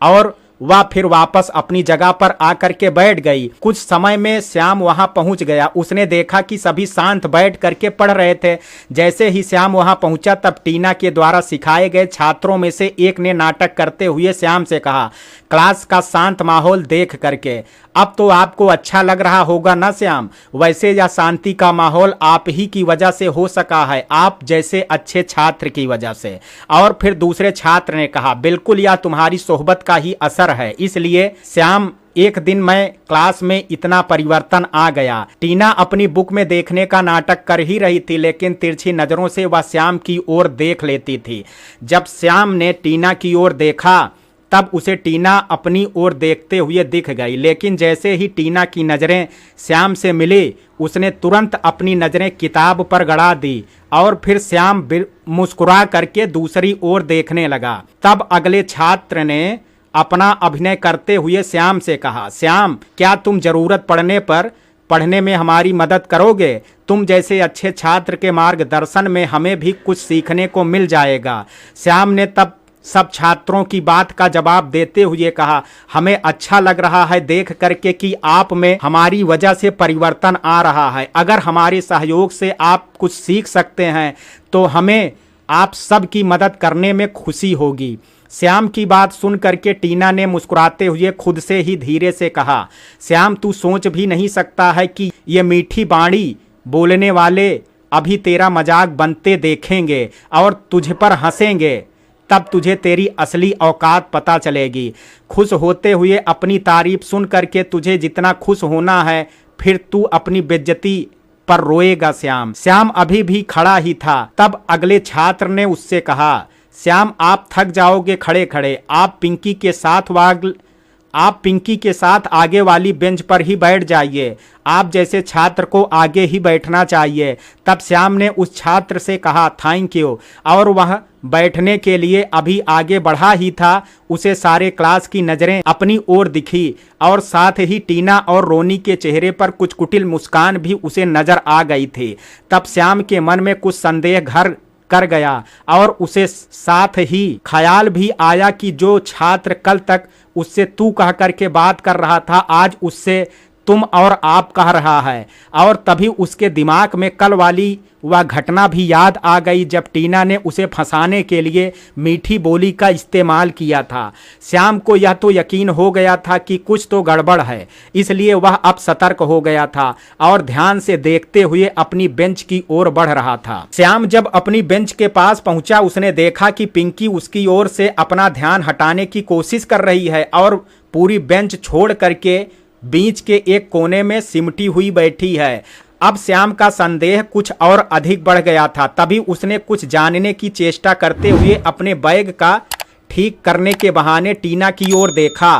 Speaker 1: और वह फिर वापस अपनी जगह पर आकर के बैठ गई। कुछ समय में श्याम वहां पहुंच गया। उसने देखा कि सभी शांत बैठ करके पढ़ रहे थे। जैसे ही श्याम वहां पहुंचा तब टीना के द्वारा सिखाए गए छात्रों में से एक ने नाटक करते हुए श्याम से कहा, क्लास का शांत माहौल देख करके अब तो आपको अच्छा लग रहा होगा ना श्याम? वैसे यह शांति का माहौल आप ही की वजह से हो सका है, आप जैसे अच्छे छात्र की वजह से। और फिर दूसरे छात्र ने कहा, बिल्कुल यह तुम्हारी सोहबत का ही असर है, इसलिए श्याम एक दिन मैं क्लास में इतना परिवर्तन आ गया। टीना अपनी बुक में देखने का नाटक कर ही रही थी, लेकिन तिरछी नजरों से वह श्याम की ओर देख लेती थी। जब श्याम ने टीना की ओर देखा तब उसे टीना अपनी ओर देखते हुए दिख गई, लेकिन जैसे ही टीना की नजरें श्याम से मिली उसने तुरंत अपनी नजरें किताब पर गड़ा दी और फिर श्याम मुस्कुरा करके दूसरी ओर देखने लगा। तब अगले छात्र ने अपना अभिनय करते हुए श्याम से कहा, श्याम क्या तुम जरूरत पड़ने पर पढ़ने में हमारी मदद करोगे? तुम जैसे अच्छे छात्र के मार्गदर्शन में हमें भी कुछ सीखने को मिल जाएगा। श्याम ने तब सब छात्रों की बात का जवाब देते हुए कहा, हमें अच्छा लग रहा है देख करके कि आप में हमारी वजह से परिवर्तन आ रहा है। अगर हमारे सहयोग से आप कुछ सीख सकते हैं तो हमें आप सब की मदद करने में खुशी होगी। श्याम की बात सुन करके टीना ने मुस्कुराते हुए खुद से ही धीरे से कहा, श्याम तू सोच भी नहीं सकता है कि ये मीठी बाणी बोलने वाले अभी तेरा मजाक बनते देखेंगे और तुझ पर हंसेंगे, तब तुझे तेरी असली औकात पता चलेगी। खुश होते हुए अपनी तारीफ सुन करके तुझे जितना खुश होना है फिर तू अपनी बेइज्जती पर रोएगा श्याम। श्याम अभी भी खड़ा ही था। तब अगले छात्र ने उससे कहा, श्याम आप थक जाओगे खड़े खड़े, आप पिंकी के साथ आगे वाली बेंच पर ही बैठ जाइए, आप जैसे छात्र को आगे ही बैठना चाहिए। तब श्याम ने उस छात्र से कहा, थैंक यू, और वह बैठने के लिए अभी आगे बढ़ा ही था, उसे सारे क्लास की नजरें अपनी ओर दिखी और साथ ही टीना और रोनी के चेहरे पर कुछ कुटिल मुस्कान भी उसे नजर आ गई थी। तब श्याम के मन में कुछ संदेह घर कर गया और उसे साथ ही ख्याल भी आया कि जो छात्र कल तक उससे तू कह करके बात कर रहा था आज उससे तुम और आप कह रहा है। और तभी उसके दिमाग में कल वाली वह घटना भी याद आ गई जब टीना ने उसे फंसाने के लिए मीठी बोली का इस्तेमाल किया था। श्याम को यह तो यकीन हो गया था कि कुछ तो गड़बड़ है, इसलिए वह अब सतर्क हो गया था और ध्यान से देखते हुए अपनी बेंच की ओर बढ़ रहा था। श्याम जब अपनी बेंच के पास पहुंचा उसने देखा कि पिंकी उसकी ओर से अपना ध्यान हटाने की कोशिश कर रही है और पूरी बेंच छोड़ करके बीच के एक कोने में सिमटी हुई बैठी है। अब श्याम का संदेह कुछ और अधिक बढ़ गया था। तभी उसने कुछ जानने की चेष्टा करते हुए अपने बैग का ठीक करने के बहाने टीना की ओर देखा।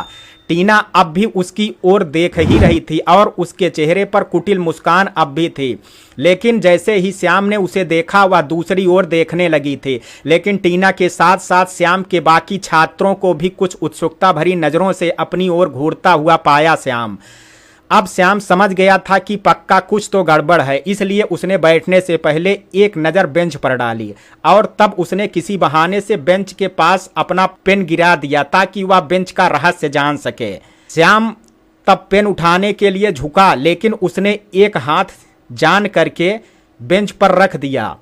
Speaker 1: टीना अब भी उसकी ओर देख ही रही थी और उसके चेहरे पर कुटिल मुस्कान अब भी थी, लेकिन जैसे ही श्याम ने उसे देखा वह दूसरी ओर देखने लगी थी। लेकिन टीना के साथ साथ श्याम के बाकी छात्रों को भी कुछ उत्सुकता भरी नजरों से अपनी ओर घूरता हुआ पाया श्याम। अब श्याम समझ गया था कि पक्का कुछ तो गड़बड़ है, इसलिए उसने बैठने से पहले एक नज़र बेंच पर डाली और तब उसने किसी बहाने से बेंच के पास अपना पेन गिरा दिया ताकि वह बेंच का रहस्य जान सके। श्याम तब पेन उठाने के लिए झुका, लेकिन उसने एक हाथ जान करके बेंच पर रख दिया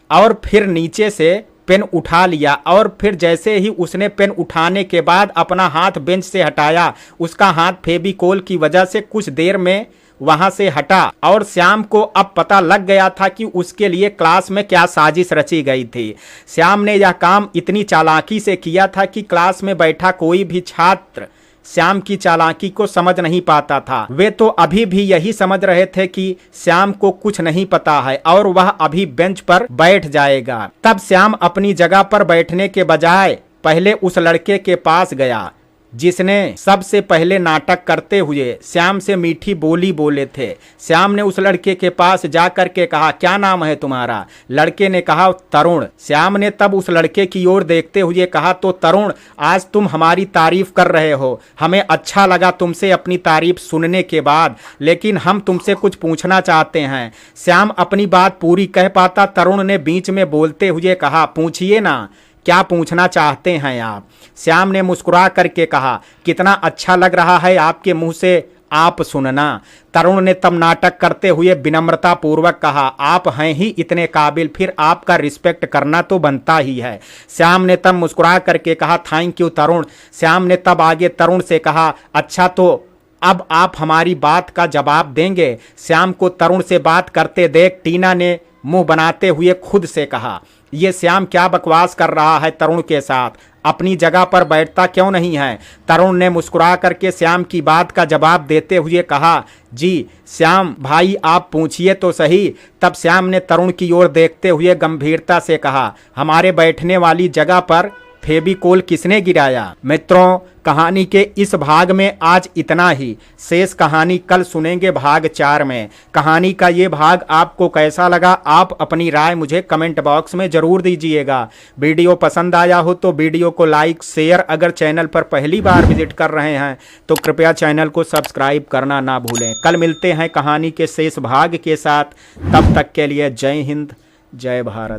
Speaker 1: और फिर नीचे से पेन उठा लिया और फिर जैसे ही उसने पेन उठाने के बाद अपना हाथ बेंच से हटाया, उसका हाथ फेविकोल की वजह से कुछ देर में वहां से हटा और श्याम को अब पता लग गया था कि उसके लिए क्लास में क्या साजिश रची गई थी। श्याम ने यह काम इतनी चालाकी से किया था कि क्लास में बैठा कोई भी छात्र श्याम की चालाकी को समझ नहीं पाता था। वे तो अभी भी यही समझ रहे थे कि श्याम को कुछ नहीं पता है और वह अभी बेंच पर बैठ जाएगा। तब श्याम अपनी जगह पर बैठने के बजाय पहले उस लड़के के पास गया जिसने सबसे पहले नाटक करते हुए श्याम से मीठी बोली बोले थे। श्याम ने उस लड़के के पास जाकर के कहा, क्या नाम है तुम्हारा? लड़के ने कहा, तरुण। श्याम ने तब उस लड़के की ओर देखते हुए कहा, तो तरुण, आज तुम हमारी तारीफ कर रहे हो, हमें अच्छा लगा तुमसे अपनी तारीफ सुनने के बाद, लेकिन हम तुमसे कुछ पूछना चाहते हैं। श्याम अपनी बात पूरी कह पाता, तरुण ने बीच में बोलते हुए कहा, पूछिए ना, क्या पूछना चाहते हैं आप? श्याम ने मुस्कुरा करके कहा, कितना अच्छा लग रहा है आपके मुंह से आप सुनना। तरुण ने तब नाटक करते हुए विनम्रता पूर्वक कहा, आप हैं ही इतने काबिल, फिर आपका रिस्पेक्ट करना तो बनता ही है। श्याम ने तब मुस्कुरा करके कहा, थैंक यू तरुण। श्याम ने तब आगे तरुण से कहा, अच्छा तो अब आप हमारी बात का जवाब देंगे? श्याम को तरुण से बात करते देख टीना ने मुंह बनाते हुए खुद से कहा, ये श्याम क्या बकवास कर रहा है तरुण के साथ, अपनी जगह पर बैठता क्यों नहीं है? तरुण ने मुस्कुरा करके श्याम की बात का जवाब देते हुए कहा, जी श्याम भाई आप पूछिए तो सही। तब श्याम ने तरुण की ओर देखते हुए गंभीरता से कहा, हमारे बैठने वाली जगह पर फेविकोल किसने गिराया? मित्रों, कहानी के इस भाग में आज इतना ही। शेष कहानी कल सुनेंगे भाग 4 में। कहानी का ये भाग आपको कैसा लगा, आप अपनी राय मुझे कमेंट बॉक्स में जरूर दीजिएगा। वीडियो पसंद आया हो तो वीडियो को लाइक शेयर, अगर चैनल पर पहली बार विजिट कर रहे हैं तो कृपया चैनल को सब्सक्राइब करना ना भूलें। कल मिलते हैं कहानी के शेष भाग के साथ, तब तक के लिए जय हिंद, जय भारत।